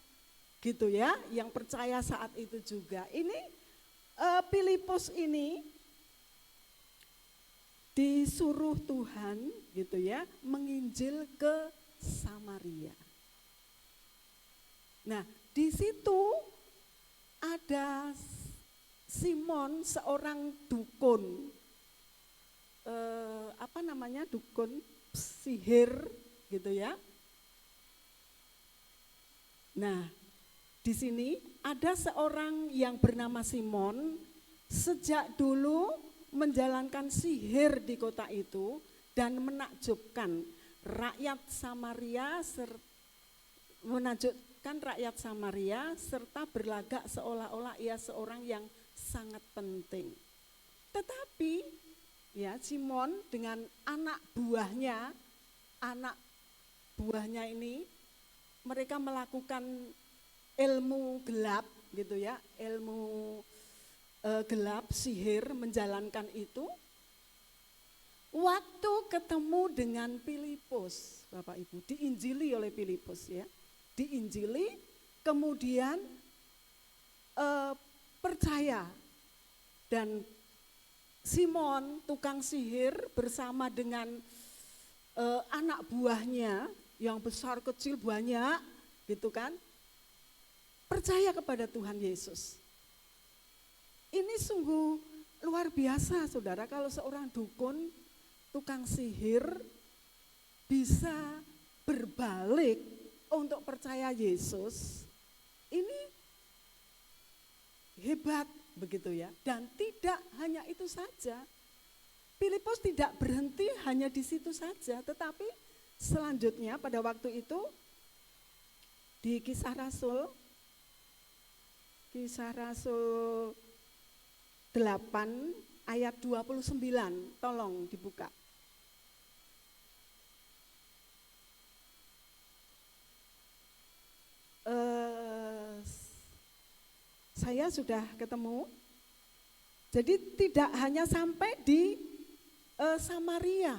gitu ya, yang percaya saat itu juga. Ini Filipus ini disuruh Tuhan gitu ya, menginjil ke Samaria. Nah, di situ ada Simon, seorang dukun, dukun sihir gitu ya. Nah, di sini ada seorang yang bernama Simon, sejak dulu menjalankan sihir di kota itu dan menakjubkan rakyat Samaria serta berlagak seolah-olah ia seorang yang sangat penting. Tetapi ya Simon dengan anak buahnya ini mereka melakukan ilmu gelap gitu ya, ilmu gelap, sihir, menjalankan itu. Waktu ketemu dengan Filipus, Bapak Ibu, diinjili oleh Filipus ya, diinjili, kemudian percaya. Dan Simon, tukang sihir bersama dengan anak buahnya yang besar kecil banyak gitu kan, percaya kepada Tuhan Yesus. Ini sungguh luar biasa saudara, kalau seorang dukun, tukang sihir bisa berbalik untuk percaya Yesus. Ini hebat begitu ya. Dan tidak hanya itu saja, Filipus tidak berhenti hanya di situ saja, tetapi selanjutnya pada waktu itu di Kisah Rasul 8 ayat 29, tolong dibuka. Saya sudah ketemu, jadi tidak hanya sampai di Samaria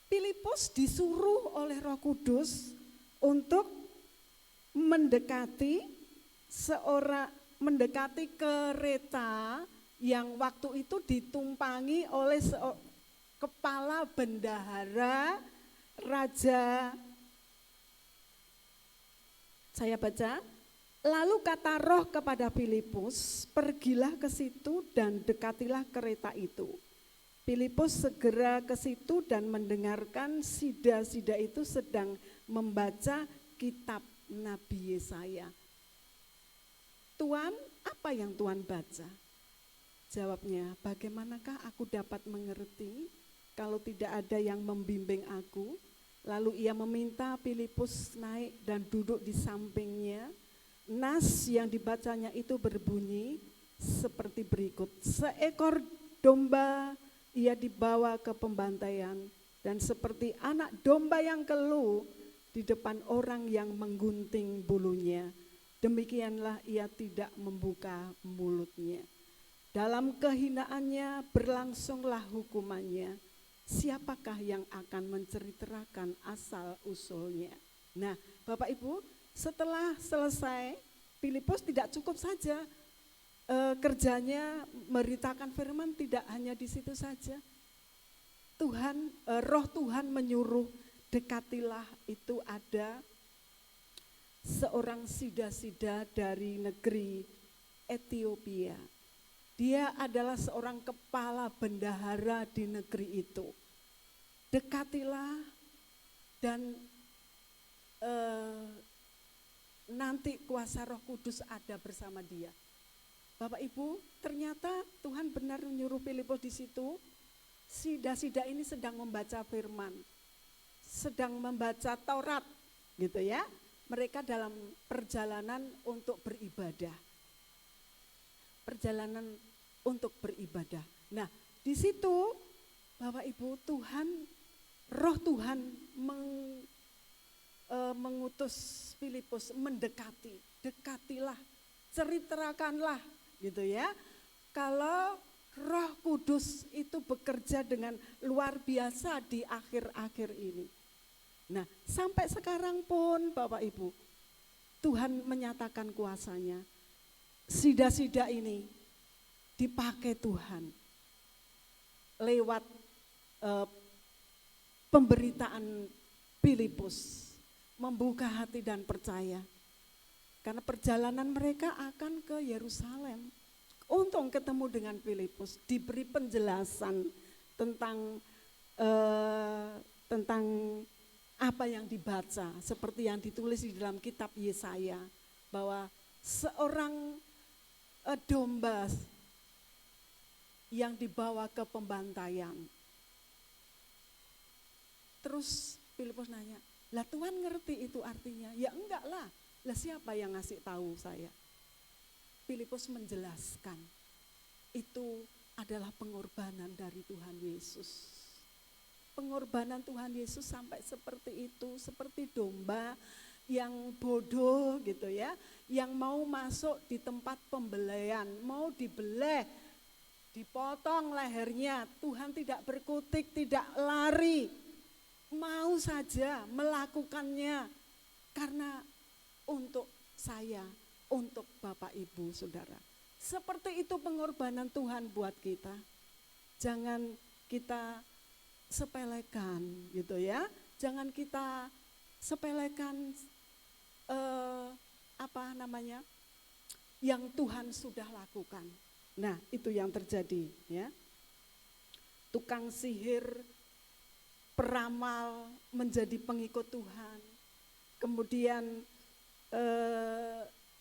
Filipus disuruh oleh Roh Kudus untuk mendekati kereta yang waktu itu ditumpangi oleh kepala bendahara raja. Saya baca, lalu kata Roh kepada Filipus, pergilah ke situ dan dekatilah kereta itu. Filipus segera ke situ dan mendengarkan sida-sida itu sedang membaca kitab Nabi Yesaya. Tuan, apa yang Tuan baca? Jawabnya, bagaimanakah aku dapat mengerti kalau tidak ada yang membimbing aku? Lalu ia meminta Filipus naik dan duduk di sampingnya. Nas yang dibacanya itu berbunyi seperti berikut. Seekor domba ia dibawa ke pembantaian, dan seperti anak domba yang keluh di depan orang yang menggunting bulunya, demikianlah ia tidak membuka mulutnya. Dalam kehinaannya berlangsunglah hukumannya. Siapakah yang akan menceritakan asal usulnya? Nah, Bapak Ibu, setelah selesai, Filipus tidak cukup saja kerjanya memberitakan firman, tidak hanya di situ saja. Roh Tuhan menyuruh, dekatilah, itu ada seorang sida-sida dari negeri Ethiopia. Dia adalah seorang kepala bendahara di negeri itu. Dekatilah dan nanti kuasa Roh Kudus ada bersama dia. Bapak Ibu, ternyata Tuhan benar menyuruh Filipus di situ. Sida-sida ini sedang membaca firman, sedang membaca Taurat, gitu ya. Mereka dalam perjalanan untuk beribadah. Perjalanan untuk beribadah. Nah, di situ Bapak Ibu, Roh Tuhan mengutus Filipus mendekati. Dekatilah, ceritakanlah, gitu ya. Kalau Roh Kudus itu bekerja dengan luar biasa di akhir-akhir ini. Nah, sampai sekarang pun Bapak Ibu, Tuhan menyatakan kuasanya. Sida-sida ini dipakai Tuhan lewat pemberitaan Filipus, membuka hati dan percaya. Karena perjalanan mereka akan ke Yerusalem. Untung ketemu dengan Filipus, diberi penjelasan tentang apa yang dibaca, seperti yang ditulis di dalam kitab Yesaya, bahwa seorang domba yang dibawa ke pembantaian. Terus Filipus nanya, lah Tuhan ngerti itu artinya? Ya enggak lah siapa yang ngasih tahu saya? Filipus menjelaskan, itu adalah pengorbanan dari Tuhan Yesus. Pengorbanan Tuhan Yesus sampai seperti itu, seperti domba yang bodoh gitu ya, yang mau masuk di tempat pembelaian, mau dibeleh, dipotong lehernya, Tuhan tidak berkutik, tidak lari, mau saja melakukannya karena untuk saya, untuk Bapak Ibu Saudara. Seperti itu pengorbanan Tuhan buat kita. Jangan kita sepelekan gitu ya. Jangan kita sepelekan yang Tuhan sudah lakukan. Nah, itu yang terjadi ya. Tukang sihir, peramal menjadi pengikut Tuhan. Kemudian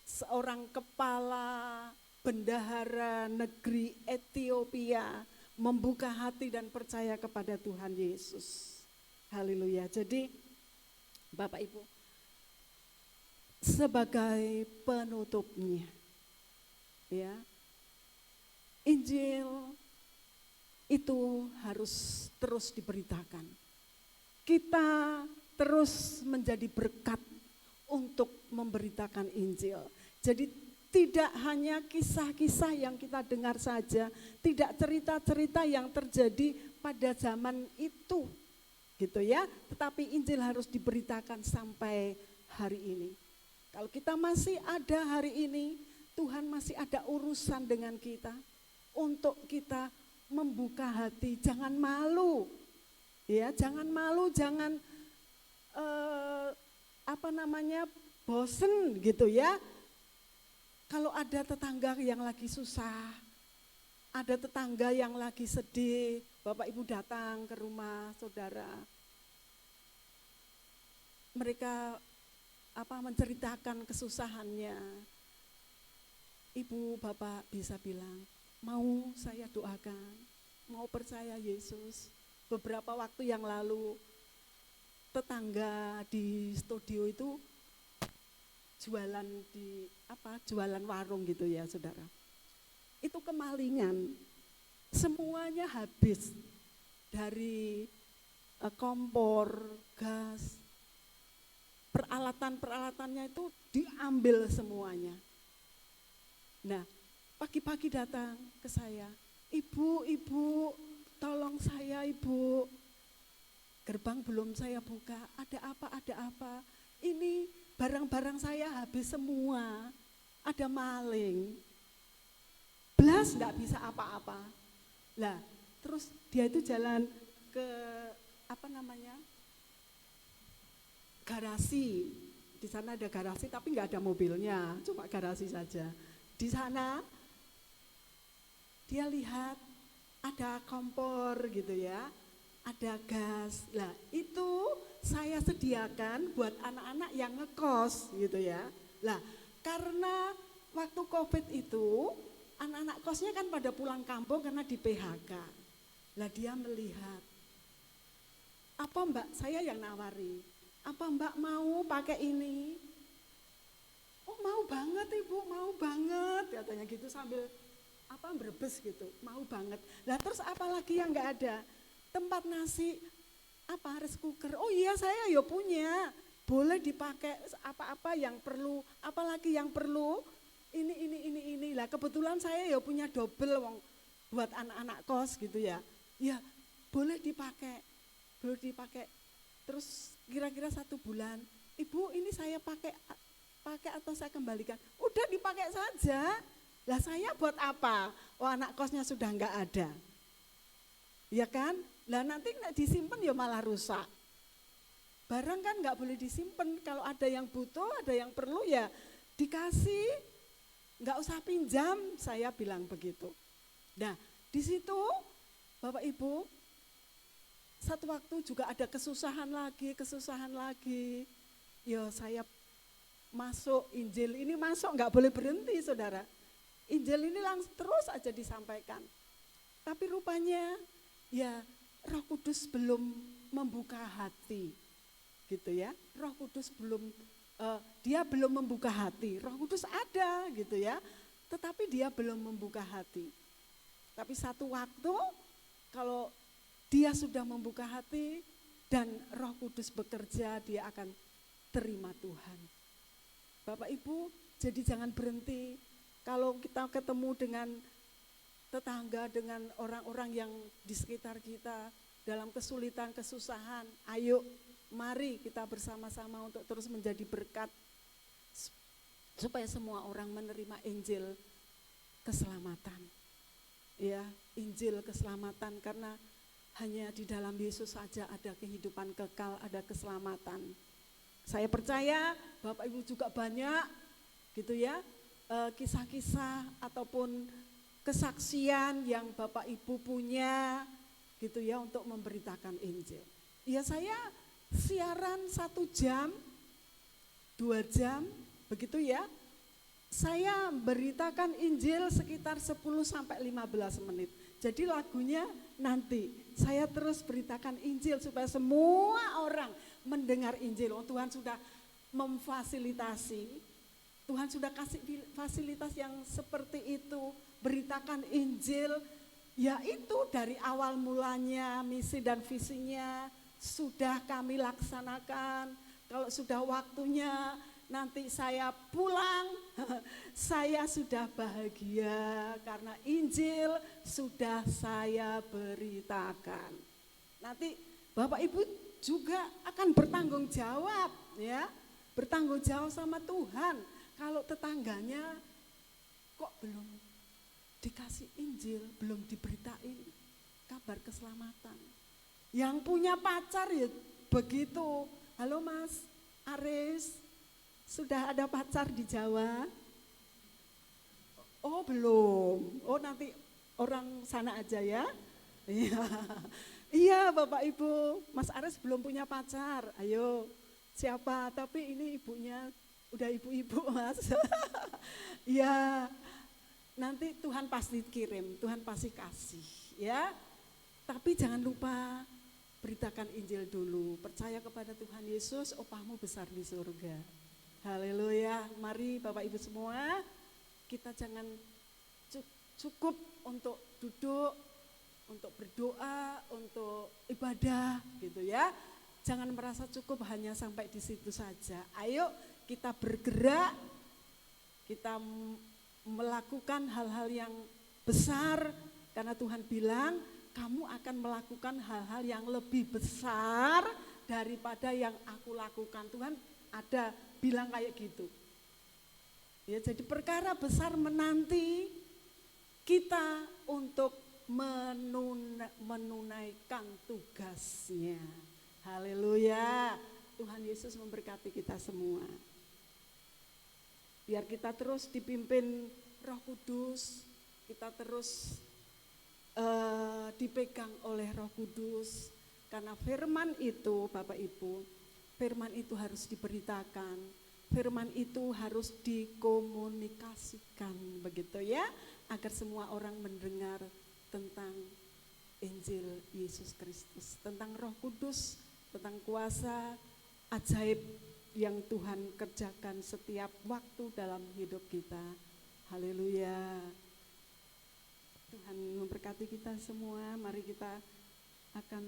seorang kepala bendahara negeri Ethiopia membuka hati dan percaya kepada Tuhan Yesus. Haleluya. Jadi Bapak Ibu, sebagai penutupnya ya, Injil itu harus terus diberitakan. Kita terus menjadi berkat untuk memberitakan Injil. Jadi tidak hanya kisah-kisah yang kita dengar saja, tidak cerita-cerita yang terjadi pada zaman itu, gitu ya. Tetapi Injil harus diberitakan sampai hari ini. Kalau kita masih ada hari ini, Tuhan masih ada urusan dengan kita untuk kita membuka hati. Jangan malu, ya, jangan malu, jangan bosen gitu ya. Kalau ada tetangga yang lagi susah, ada tetangga yang lagi sedih, Bapak Ibu datang ke rumah saudara. Mereka menceritakan kesusahannya. Ibu, Bapak bisa bilang, mau saya doakan, mau percaya Yesus. Beberapa waktu yang lalu tetangga di studio itu jualan warung gitu ya saudara. Itu kemalingan, semuanya habis, dari kompor, gas, peralatannya itu diambil semuanya. Nah, pagi-pagi datang ke saya, ibu, tolong saya ibu, gerbang belum saya buka, ada apa, ini barang-barang saya habis semua, ada maling, belas nggak bisa apa-apa. Lah, terus dia itu jalan ke garasi. Di sana ada garasi tapi nggak ada mobilnya, cuma garasi saja. Di sana dia lihat ada kompor gitu ya, ada gas. Lah, itu saya sediakan buat anak-anak yang ngekos gitu ya. Lah, karena waktu Covid itu anak-anak kosnya kan pada pulang kampung karena di PHK. Lah, dia melihat, apa Mbak, saya yang nawari, apa Mbak mau pakai ini? Oh, mau banget Ibu, mau banget, katanya gitu sambil berebes gitu, mau banget. Lah, terus apalagi yang nggak ada? Tempat nasi, rice cooker, oh iya saya ya punya, boleh dipakai apa-apa yang perlu, apalagi yang perlu, ini. Lah, kebetulan saya ya punya double buat anak-anak kos gitu ya. Ya, boleh dipakai. Terus kira-kira 1 bulan, Ibu ini saya pakai atau saya kembalikan? Udah dipakai saja. Lah, saya buat apa? Oh, anak kosnya sudah enggak ada. Ya kan? Lah, nanti enggak disimpan ya malah rusak. Barang kan enggak boleh disimpan, kalau ada yang butuh, ada yang perlu ya dikasih. Enggak usah pinjam, saya bilang begitu. Nah, di situ Bapak Ibu, satu waktu juga ada kesusahan lagi. Ya, saya masuk Injil ini enggak boleh berhenti saudara. Injil ini langsung terus aja disampaikan. Tapi rupanya ya Roh Kudus belum membuka hati gitu ya. Roh Kudus dia belum membuka hati. Roh Kudus ada gitu ya, tetapi dia belum membuka hati. Tapi satu waktu kalau dia sudah membuka hati dan Roh Kudus bekerja, dia akan terima Tuhan. Bapak Ibu, jadi jangan berhenti. Kalau kita ketemu dengan tetangga, dengan orang-orang yang di sekitar kita dalam kesulitan, kesusahan, ayo mari kita bersama-sama untuk terus menjadi berkat supaya semua orang menerima Injil keselamatan. Ya, Injil keselamatan, karena hanya di dalam Yesus saja ada kehidupan kekal, ada keselamatan. Saya percaya Bapak Ibu juga banyak gitu ya, kisah-kisah ataupun kesaksian yang Bapak Ibu punya gitu ya untuk memberitakan Injil. Ya, saya siaran 1 jam, 2 jam begitu ya. Saya beritakan Injil sekitar 10-15 menit. Jadi lagunya nanti saya terus beritakan Injil supaya semua orang mendengar Injil. Oh, Tuhan sudah memfasilitasi. Tuhan sudah kasih fasilitas yang seperti itu, beritakan Injil, yaitu dari awal mulanya misi dan visinya sudah kami laksanakan. Kalau sudah waktunya nanti saya pulang, saya sudah bahagia karena Injil sudah saya beritakan. Nanti Bapak Ibu juga akan bertanggung jawab ya. Bertanggung jawab sama Tuhan. Kalau tetangganya kok belum dikasih Injil, belum diberitain kabar keselamatan. Yang punya pacar ya begitu. Halo Mas Aris, sudah ada pacar di Jawa? Oh belum, oh nanti orang sana aja ya. Iya, iya Bapak Ibu, Mas Aris belum punya pacar, ayo siapa? Tapi ini ibunya udah ibu-ibu Mas. Iya, nanti Tuhan pasti kirim, Tuhan pasti kasih ya. Tapi jangan lupa beritakan Injil dulu, percaya kepada Tuhan Yesus, upahmu besar di surga. Haleluya, mari Bapak Ibu semua, kita jangan cukup untuk duduk, untuk berdoa, untuk ibadah gitu ya. Jangan merasa cukup hanya sampai di situ saja. Ayo kita bergerak, kita melakukan hal-hal yang besar karena Tuhan bilang kamu akan melakukan hal-hal yang lebih besar daripada yang aku lakukan. Tuhan ada bilang kayak gitu. Ya, jadi perkara besar menanti kita untuk menunaikan tugasnya. Haleluya. Tuhan Yesus memberkati kita semua. Biar kita terus dipimpin Roh Kudus, kita terus dipegang oleh Roh Kudus. Karena firman itu Bapak Ibu, firman itu harus diberitakan, firman itu harus dikomunikasikan begitu ya, agar semua orang mendengar tentang Injil Yesus Kristus, tentang Roh Kudus, tentang kuasa ajaib yang Tuhan kerjakan setiap waktu dalam hidup kita. Haleluya. Tuhan memberkati kita semua. Mari kita akan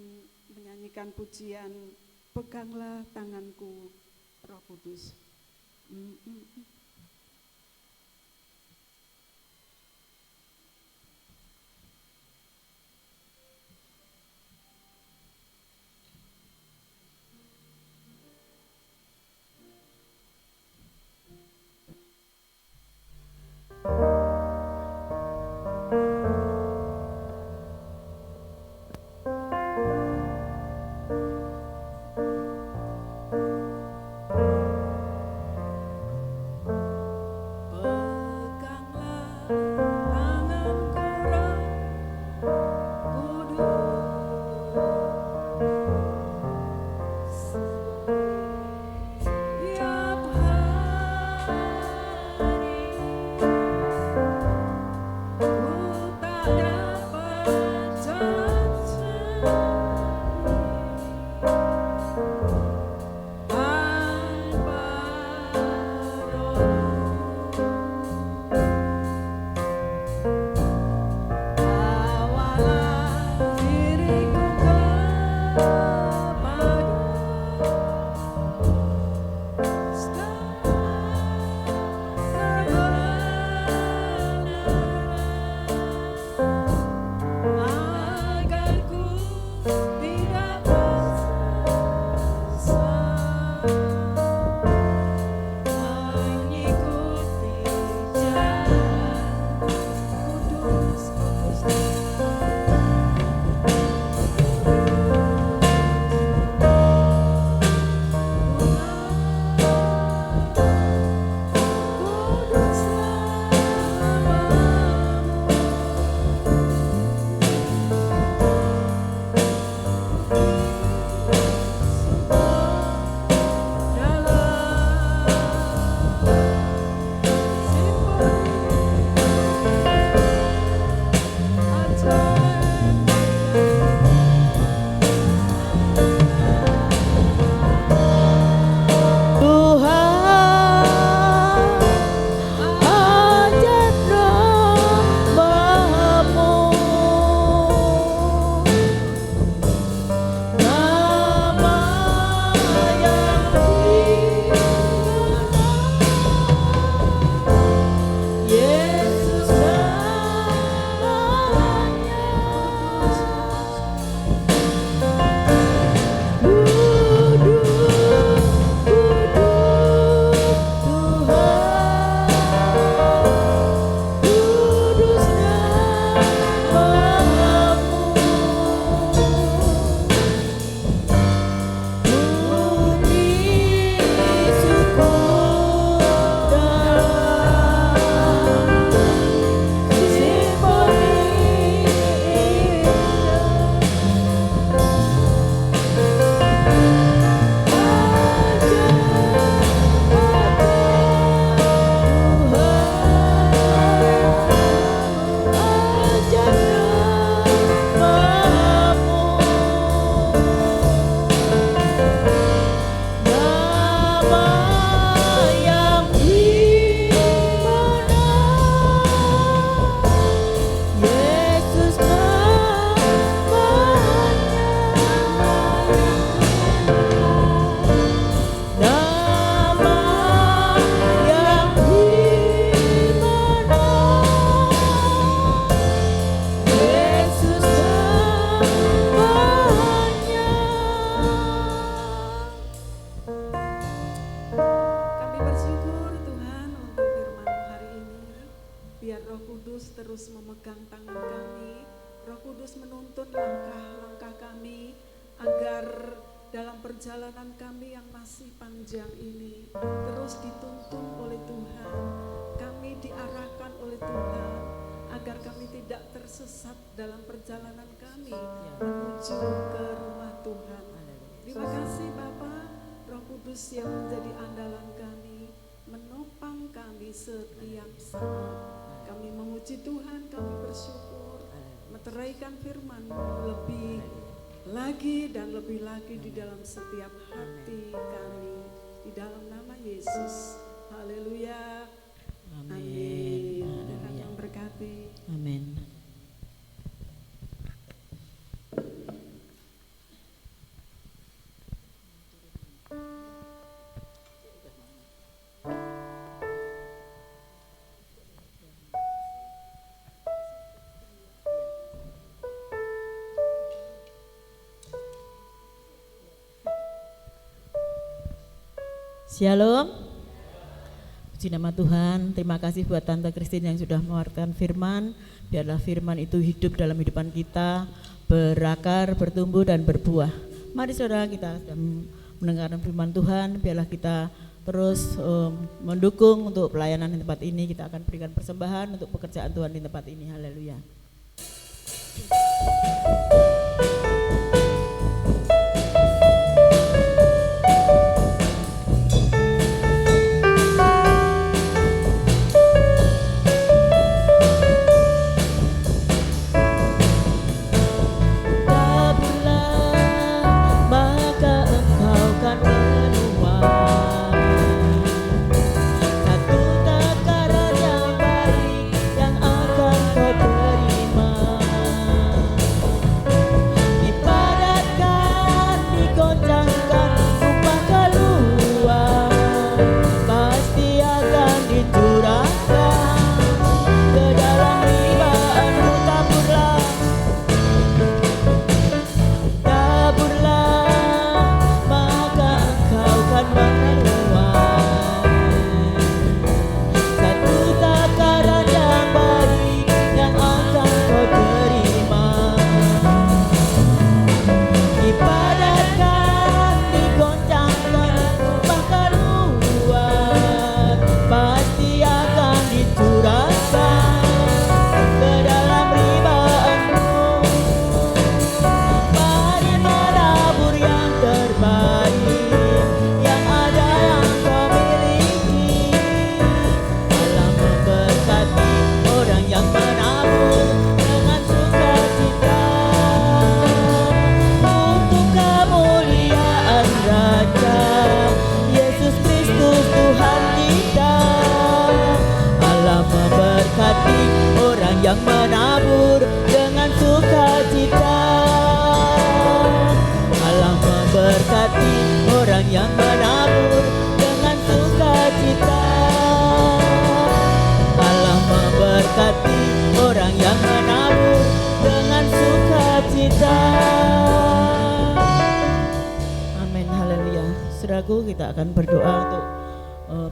menyanyikan pujian Peganglah Tanganku Roh Kudus. dalam perjalanan kami yang masih panjang ini terus dituntun oleh Tuhan. Kami diarahkan oleh Tuhan agar kami tidak tersesat dalam perjalanan kami menuju ke rumah Tuhan. Terima kasih Bapa, Roh Kudus yang menjadi andalan kami, menopang kami setiap saat. Kami memuji Tuhan, kami bersyukur, meteraikan firman-Mu lebih lagi dan lebih lagi di dalam setiap hati kami, di dalam nama Yesus. Haleluya. Amin. Tuhan yang berkati. Amin. Shalom. Puji nama Tuhan. Terima kasih buat Tante Christine yang sudah mewartakan firman. Biarlah firman itu hidup dalam kehidupan kita, berakar, bertumbuh dan berbuah. Mari saudara, kita sedang mendengarkan firman Tuhan. Biarlah kita terus mendukung untuk pelayanan di tempat ini. Kita akan berikan persembahan untuk pekerjaan Tuhan di tempat ini. Haleluya. Yang menabur dengan sukacita, Allah memberkati orang yang menabur dengan sukacita, Allah memberkati orang yang menabur dengan sukacita. Amin, haleluya. Saudaraku, kita akan berdoa untuk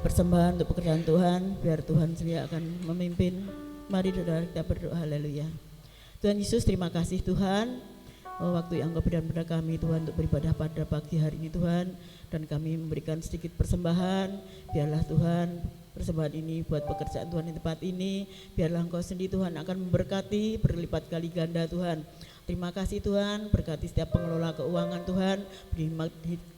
persembahan untuk pekerjaan Tuhan, biar Tuhan sendiri akan memimpin. Mari saudara kita berdoa. Haleluya. Tuhan Yesus, terima kasih Tuhan, waktu yang Engkau berikan pada kami Tuhan untuk beribadah pada pagi hari ini Tuhan, dan kami memberikan sedikit persembahan. Biarlah Tuhan persembahan ini buat pekerjaan Tuhan di tempat ini, biarlah Engkau sendiri Tuhan akan memberkati berlipat kali ganda Tuhan. Terima kasih Tuhan, berkati setiap pengelola keuangan Tuhan, beri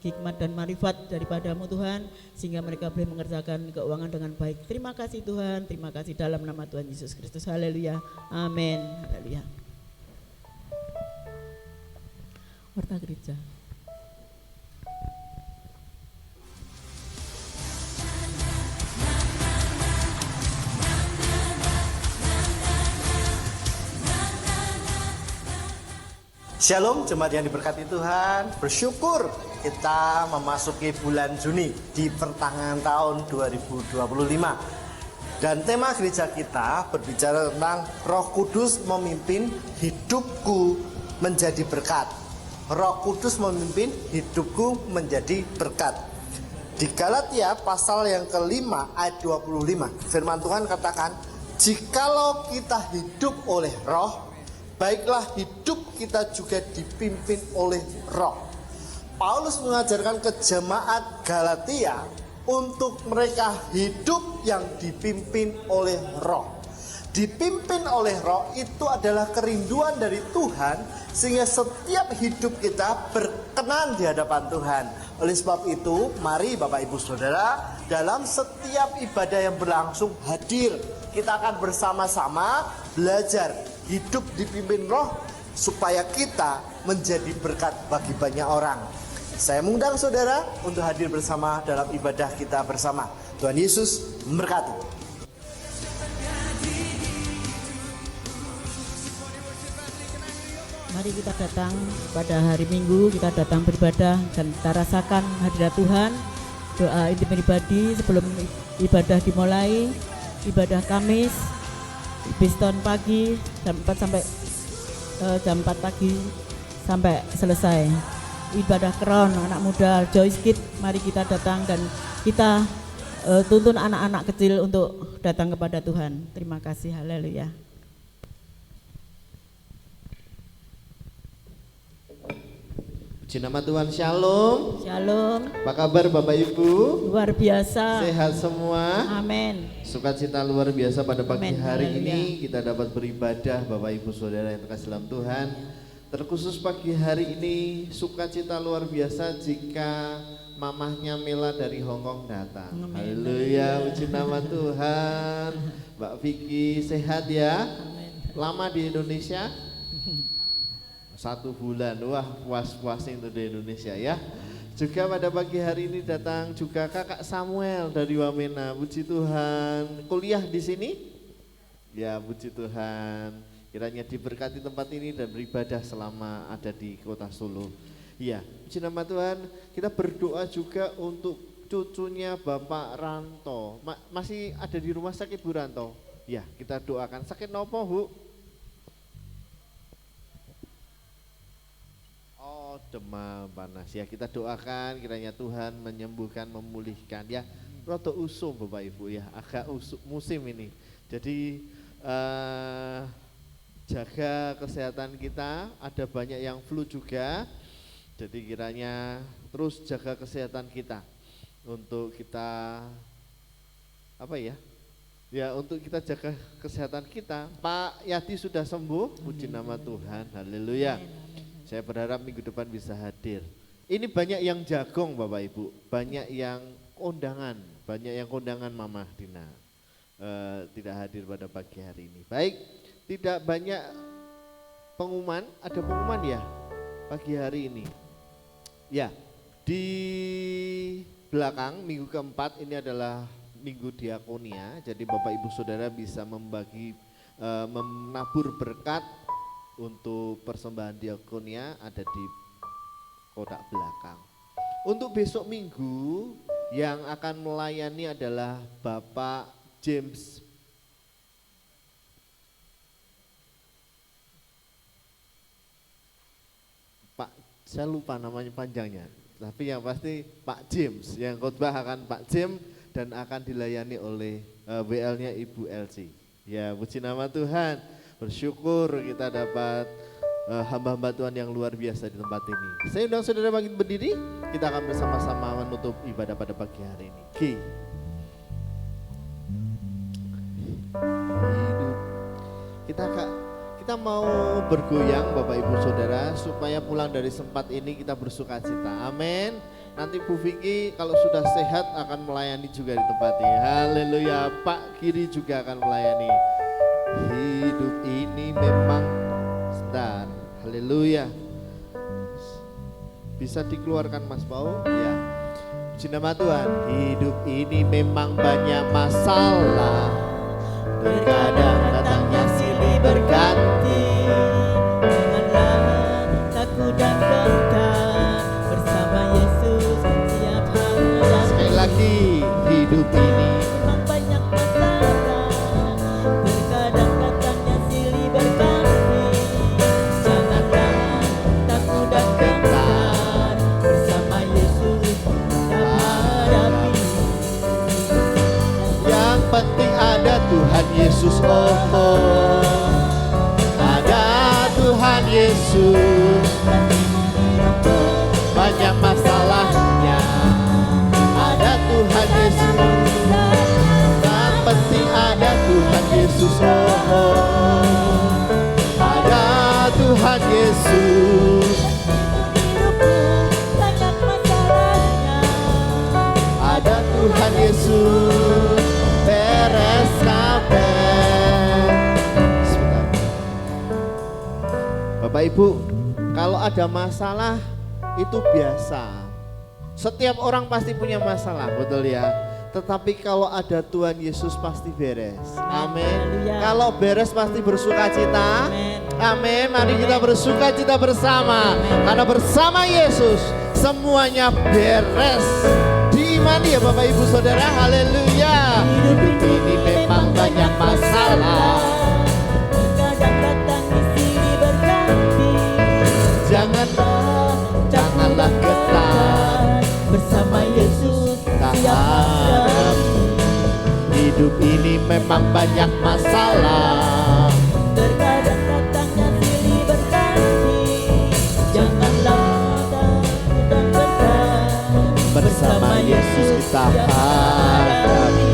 hikmat dan marifat daripadamu Tuhan, sehingga mereka boleh mengerjakan keuangan dengan baik. Terima kasih Tuhan, terima kasih dalam nama Tuhan Yesus Kristus. Haleluya, amin. Haleluya. Warta gereja. Shalom jemaat yang diberkati Tuhan, bersyukur kita memasuki bulan Juni di pertengahan tahun 2025. Dan tema gereja kita berbicara tentang Roh Kudus memimpin hidupku menjadi berkat. Roh Kudus memimpin hidupku menjadi berkat. Di Galatia pasal yang kelima ayat 25, firman Tuhan katakan, jikalau kita hidup oleh Roh, baiklah hidup kita juga dipimpin oleh Roh. Paulus mengajarkan ke jemaat Galatia untuk mereka hidup yang dipimpin oleh Roh. Dipimpin oleh Roh itu adalah kerinduan dari Tuhan, sehingga setiap hidup kita berkenan di hadapan Tuhan. Oleh sebab itu, mari Bapak Ibu Saudara, dalam setiap ibadah yang berlangsung hadir. Kita akan bersama-sama belajar hidup dipimpin Roh, supaya kita menjadi berkat bagi banyak orang. Saya mengundang saudara untuk hadir bersama dalam ibadah kita bersama. Tuhan Yesus memberkati. Mari kita datang pada hari Minggu, kita datang beribadah dan kita rasakan hadirat Tuhan. Doa intim pribadi sebelum ibadah dimulai, ibadah Kamis, Biston pagi jam 4 pagi sampai selesai. Ibadah Kron anak muda Joyce Kid, mari kita datang dan kita tuntun anak-anak kecil untuk datang kepada Tuhan. Terima kasih, haleluya. Puji nama Tuhan, shalom. Shalom. Apa kabar Bapak Ibu? Luar biasa. Sehat semua. Amin. Sukacita luar biasa pada pagi Amin. hari Haleluya. ini kita dapat beribadah Bapak Ibu Saudara yang terkasih dalam Tuhan. Terkhusus pagi hari ini sukacita luar biasa jika mamahnya Mela dari Hongkong datang. Amin. Haleluya, puji nama Tuhan. Mbak Vicky sehat ya? Amin. Lama di Indonesia? 1 bulan, wah puas-puasin untuk di Indonesia ya. Juga pada pagi hari ini datang juga kakak Samuel dari Wamena, puji Tuhan. Kuliah di sini? Ya puji Tuhan. Kiranya diberkati tempat ini dan beribadah selama ada di kota Solo. Iya, puji nama Tuhan. Kita berdoa juga untuk cucunya Bapak Ranto. Masih ada di rumah sakit Bu Ranto? Ya, kita doakan. Sakit nopo Bu? Oh, demam panas ya. Kita doakan kiranya Tuhan menyembuhkan, memulihkan ya. Roto usum Bapak Ibu ya, agak musim ini. Jadi jaga kesehatan kita, ada banyak yang flu juga. Jadi kiranya terus jaga kesehatan kita untuk kita apa ya? Ya untuk kita jaga kesehatan kita. Pak Yati sudah sembuh, puji nama Tuhan, haleluya. Saya berharap minggu depan bisa hadir. Ini banyak yang jagong Bapak Ibu, banyak yang kondangan Mama Dina tidak hadir pada pagi hari ini. Baik, tidak banyak pengumuman, ada pengumuman ya pagi hari ini. Ya, di belakang minggu keempat ini adalah minggu diakonia. Jadi Bapak Ibu Saudara bisa membagi menabur berkat untuk persembahan diakonia ada di kotak belakang. Untuk besok minggu yang akan melayani adalah Bapak James saya lupa namanya panjangnya, tapi yang pasti Pak James, yang khotbah akan Pak James dan akan dilayani oleh WL-nya Ibu Elsie. Ya puji nama Tuhan, bersyukur kita dapat hamba-hamba Tuhan yang luar biasa di tempat ini. Saya undang saudara bangkit berdiri, kita akan bersama-sama menutup ibadah pada pagi hari ini. Hidup. Kita mau bergoyang Bapak Ibu Saudara supaya pulang dari tempat ini kita bersuka cita. Amin. Nanti Bu Vicky kalau sudah sehat akan melayani juga di tempat ini. Haleluya. Pak Kiri juga akan melayani. Hidup ini memang sebentar. Haleluya. Bisa dikeluarkan Mas Pau? Ya. Puji nama Tuhan. Hidup ini memang banyak masalah. Terkadang datangnya silih berganti. Janganlah takut dan gentar, bersama Yesus setiap hari. Sekali lagi, hidup ini memang banyak masalah. Terkadang datangnya silih berganti. Janganlah takut dan gentar, bersama Yesus kita hadapi. yang penting ada Tuhan Yesus. Ada Tuhan Yesus. Banyak masalah ada masalah itu biasa. Setiap orang pasti punya masalah, betul ya. Tetapi kalau ada Tuhan Yesus pasti beres. Amin. Haleluya. Kalau beres pasti bersuka cita. Amin. Amin. Mari kita bersuka cita bersama. Karena bersama Yesus semuanya beres. Diimani ya Bapak Ibu Saudara. Haleluya. Hidup ini memang banyak masalah. Kadang datang di sini berganti. Janganlah getar. Bersama Yesus Tak siap hadapi. Hidup ini memang banyak masalah. Terkadang datangnya silih berganti. Janganlah takut dan gentar. Bersama Yesus kita hadapi.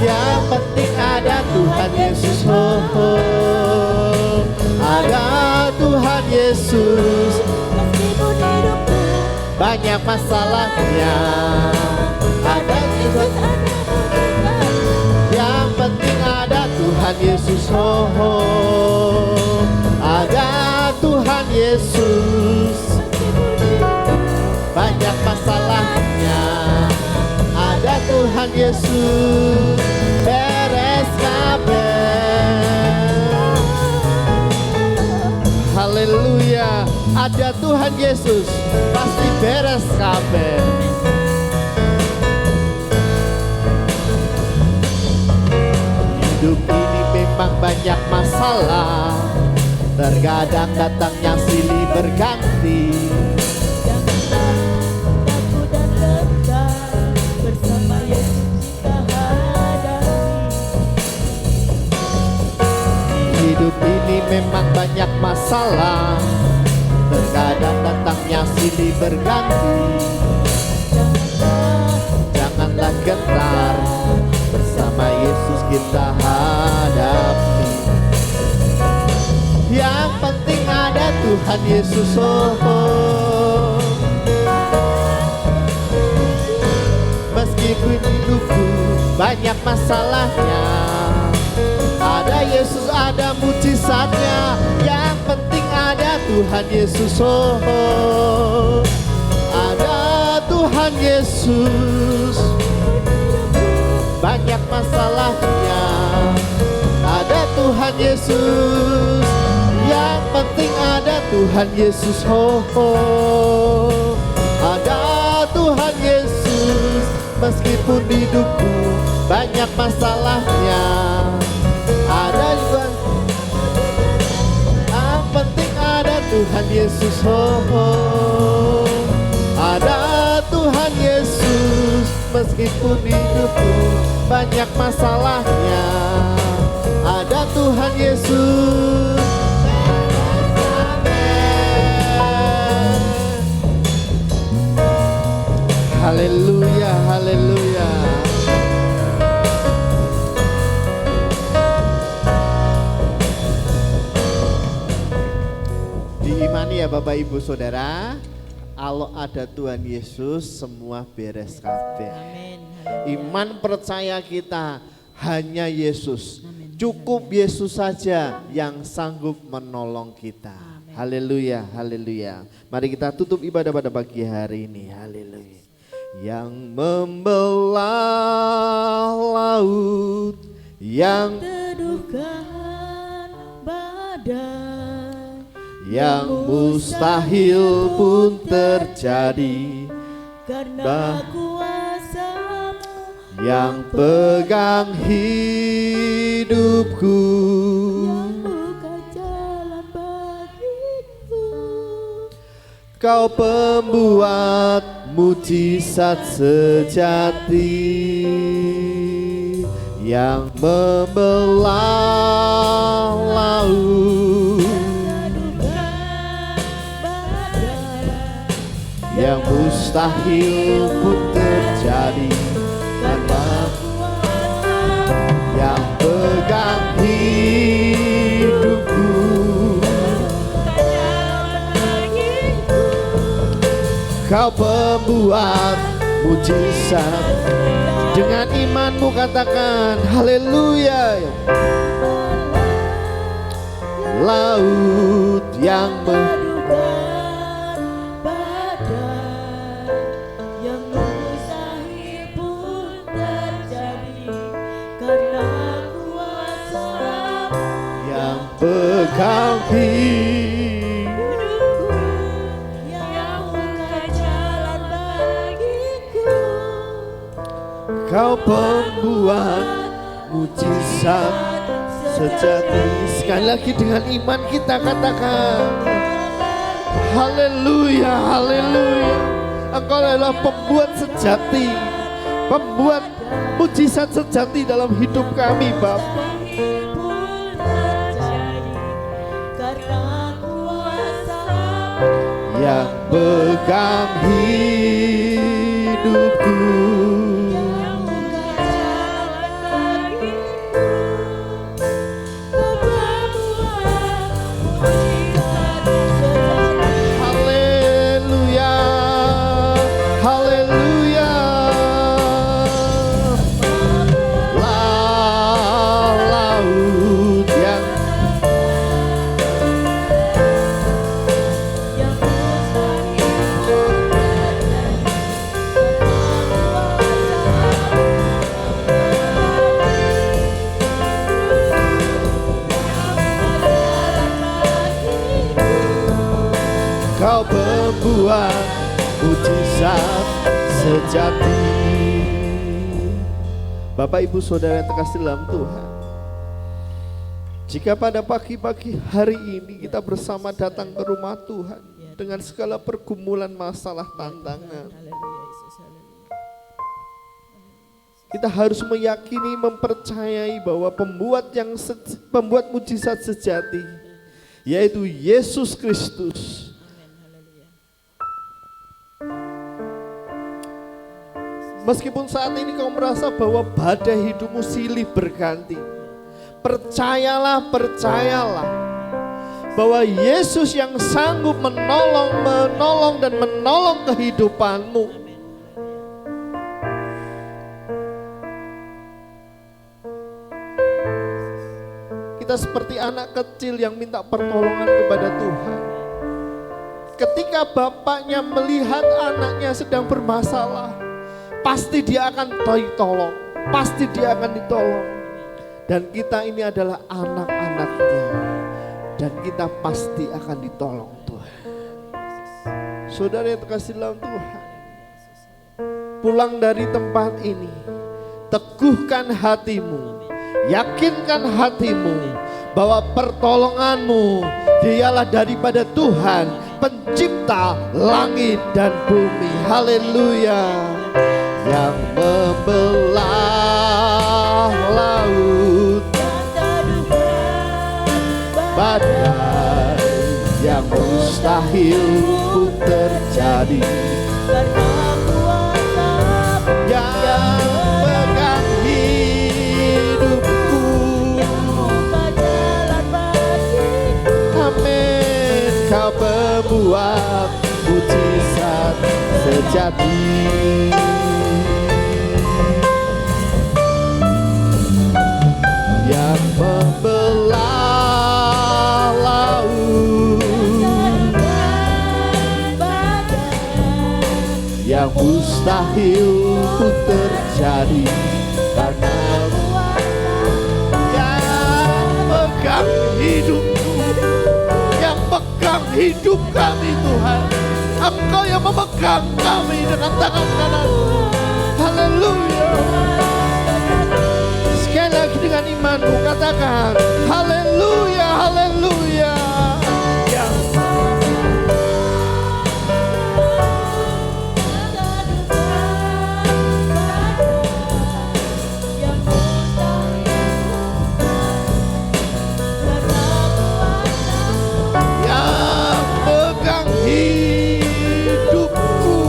Yang penting ada Tuhan Yesus. Oh, oh. Ada Tuhan Yesus. Meskipun hidupku Banyak masalahnya, ada Tuhan. Yang penting ada Tuhan Yesus. Oh, oh. Ada Tuhan Yesus. Banyak masalahnya, ada Tuhan Yesus. Beres kabeh. Haleluya. Ada Tuhan Yesus, pasti beres kabeh. Hidup ini memang banyak masalah. Terkadang datangnya silih berganti. janganlah takut dan gentar. Bersama Yesus kita hadapi. Hidup ini memang banyak masalah. Terkadang datangnya silih berganti. Janganlah gentar. Bersama Yesus kita hadapi. Yang penting ada Tuhan Yesus. Oh, oh. Meskipun hidupku banyak masalahnya, ada Yesus, ada mujizatnya. Yang penting ada Tuhan Yesus. Oh, oh. Ada Tuhan Yesus. Banyak masalahnya, ada Tuhan Yesus. Yang penting ada Tuhan Yesus. Oh, oh. Ada Tuhan Yesus. Meskipun hidupku banyak masalahnya, ada juga. Yang penting ada Tuhan Yesus. Oh, oh. Ada Tuhan Yesus. Meskipun hidupku banyak masalahnya, ada Tuhan Yesus. Haleluya, haleluya. Diimani ya Bapak Ibu Saudara, kalau ada Tuhan Yesus semua beres kabeh. Amin. Iman percaya kita hanya Yesus. Cukup Yesus saja yang sanggup menolong kita. Haleluya, haleluya. Mari kita tutup ibadah pada pagi hari ini. Haleluya. Yang membelah laut, yang Teduhkan badai, yang mustahil pun terjadi, karena kuasa-Mu yang pegang hidupku. yang buka jalan bagiku. Kau pembuat mujizat sejati, yang membelah laut, yang mustahil pun terjadi, karena yang pegang hidupku. Kau pembuat mujizat. Dengan imanmu katakan haleluya. laut yang Kedudukan badai yang mustahil pun terjadi karena kuasa yang pegang hidupku, yang buka jalan bagiku. Kau pembuat mujizat sejati. Sekali lagi dengan iman kita katakan haleluya, haleluya. Engkau adalah pembuat sejati, pembuat mujizat sejati dalam hidup kami Bapa. Yang pegang hidupku, haleluya, haleluya. Laut yang Kau pembuat mujizat sejati. Bapak Ibu Saudara yang terkasih dalam Tuhan, jika pada pagi-pagi hari ini kita bersama datang ke rumah Tuhan dengan segala pergumulan, masalah, tantangan, kita harus meyakini, mempercayai bahwa pembuat mujizat sejati yaitu Yesus Kristus. Meskipun saat ini kau merasa bahwa badai hidupmu silih berganti, percayalah bahwa Yesus yang sanggup menolong dan menolong kehidupanmu. Kita seperti anak kecil yang minta pertolongan kepada Tuhan. Ketika bapaknya melihat anaknya sedang bermasalah, pasti dia akan ditolong, pasti dia akan ditolong. Dan kita ini adalah anak-anaknya, dan kita pasti akan ditolong Tuhan. Saudara yang terkasih dalam Tuhan, pulang dari tempat ini, teguhkan hatimu, yakinkan hatimu bahwa pertolonganmu dialah daripada Tuhan, pencipta langit dan bumi. Haleluya. Yang membelah laut, badai yang mustahil pun terjadi, yang pegang hidupku. Amin. Kau pembuat mujizat sejati. Yang membelah laut, yang mustahil pun terjadi karena yang pegang hidupku, yang pegang hidup kami Tuhan. Engkau yang memegang kami dengan tangan kanan. Haleluya. Sekali lagi dengan imanmu katakan haleluya, haleluya. Yang pegang hidupku,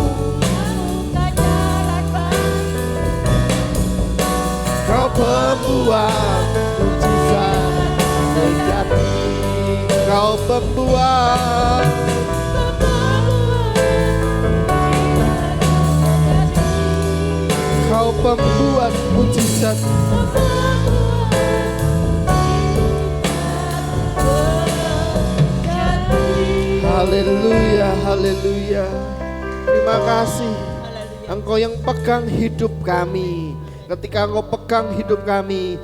kau pembuat mujizat sejati. Kau pembuat mujizat. Haleluya, haleluya. Terima kasih. Haleluya. Engkau yang pegang hidup kami. Ketika Engkau pegang hidup kami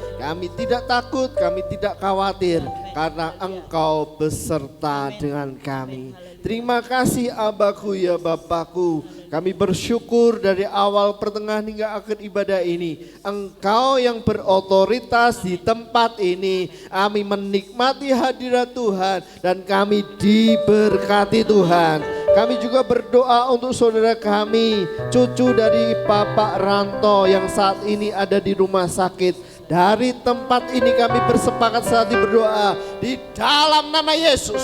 tidak takut, kami tidak khawatir karena Engkau beserta dengan kami. Terima kasih Abaku ya Bapakku. Kami bersyukur dari awal pertengahan hingga akhir ibadah ini. Engkau yang berotoritas di tempat ini. Kami menikmati hadirat Tuhan dan kami diberkati Tuhan. Kami juga berdoa untuk saudara kami, cucu dari Bapak Ranto yang saat ini ada di rumah sakit. Dari tempat ini kami bersepakat saat ini berdoa di dalam nama Yesus.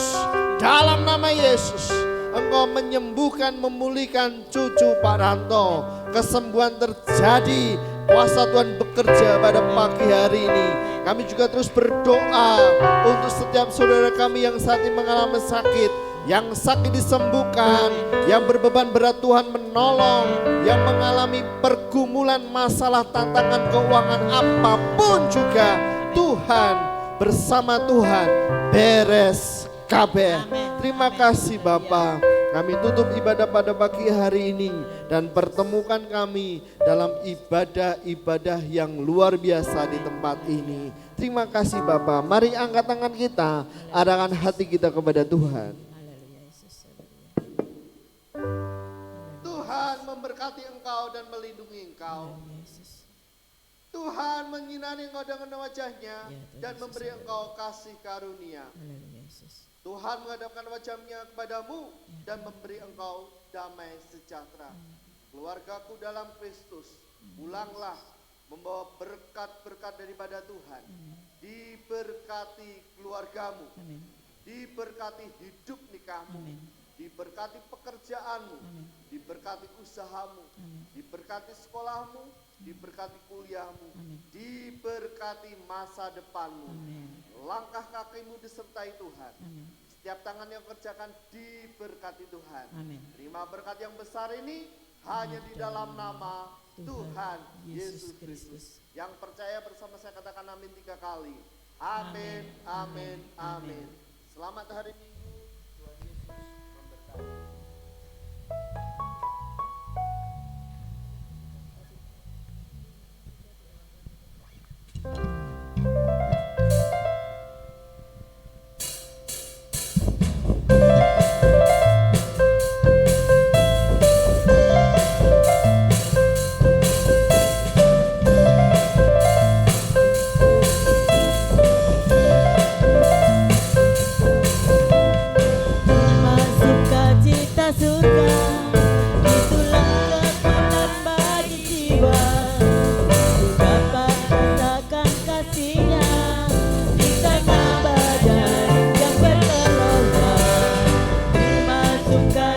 Dalam nama Yesus, Engkau menyembuhkan, memulihkan cucu Pak Ranto. Kesembuhan terjadi, kuasa Tuhan bekerja pada pagi hari ini. Kami juga terus berdoa untuk setiap saudara kami yang saat ini mengalami sakit. Yang sakit disembuhkan, yang berbeban berat Tuhan menolong, yang mengalami pergumulan masalah tantangan keuangan apapun juga Tuhan bersama Tuhan beres kabeh. Terima kasih Bapa. Kami tutup ibadah pada pagi hari ini dan pertemukan kami dalam ibadah-ibadah yang luar biasa di tempat ini. Terima kasih Bapa. Mari angkat tangan kita, arahkan hati kita kepada Tuhan. Tuhan memberkati engkau dan melindungi engkau. Tuhan menyinari engkau dengan wajahnya dan memberi engkau kasih karunia. Tuhan menghadapkan wajahnya kepadamu dan memberi engkau damai sejahtera. Keluargaku dalam Kristus, pulanglah membawa berkat-berkat daripada Tuhan. Diberkati keluargamu, diberkati hidup nikahmu, diberkati pekerjaanmu, diberkati usahamu, diberkati sekolahmu, diberkati kuliahmu, diberkati masa depanmu. Langkah kakimu disertai Tuhan. Setiap tangan yang kerjakan diberkati Tuhan. Terima berkat yang besar ini hanya di dalam nama Tuhan Yesus Kristus. Yang percaya bersama saya katakan amin 3 kali. Amin, amin, amin. Selamat hari Minggu. Tuhan Yesus memberkati. Suka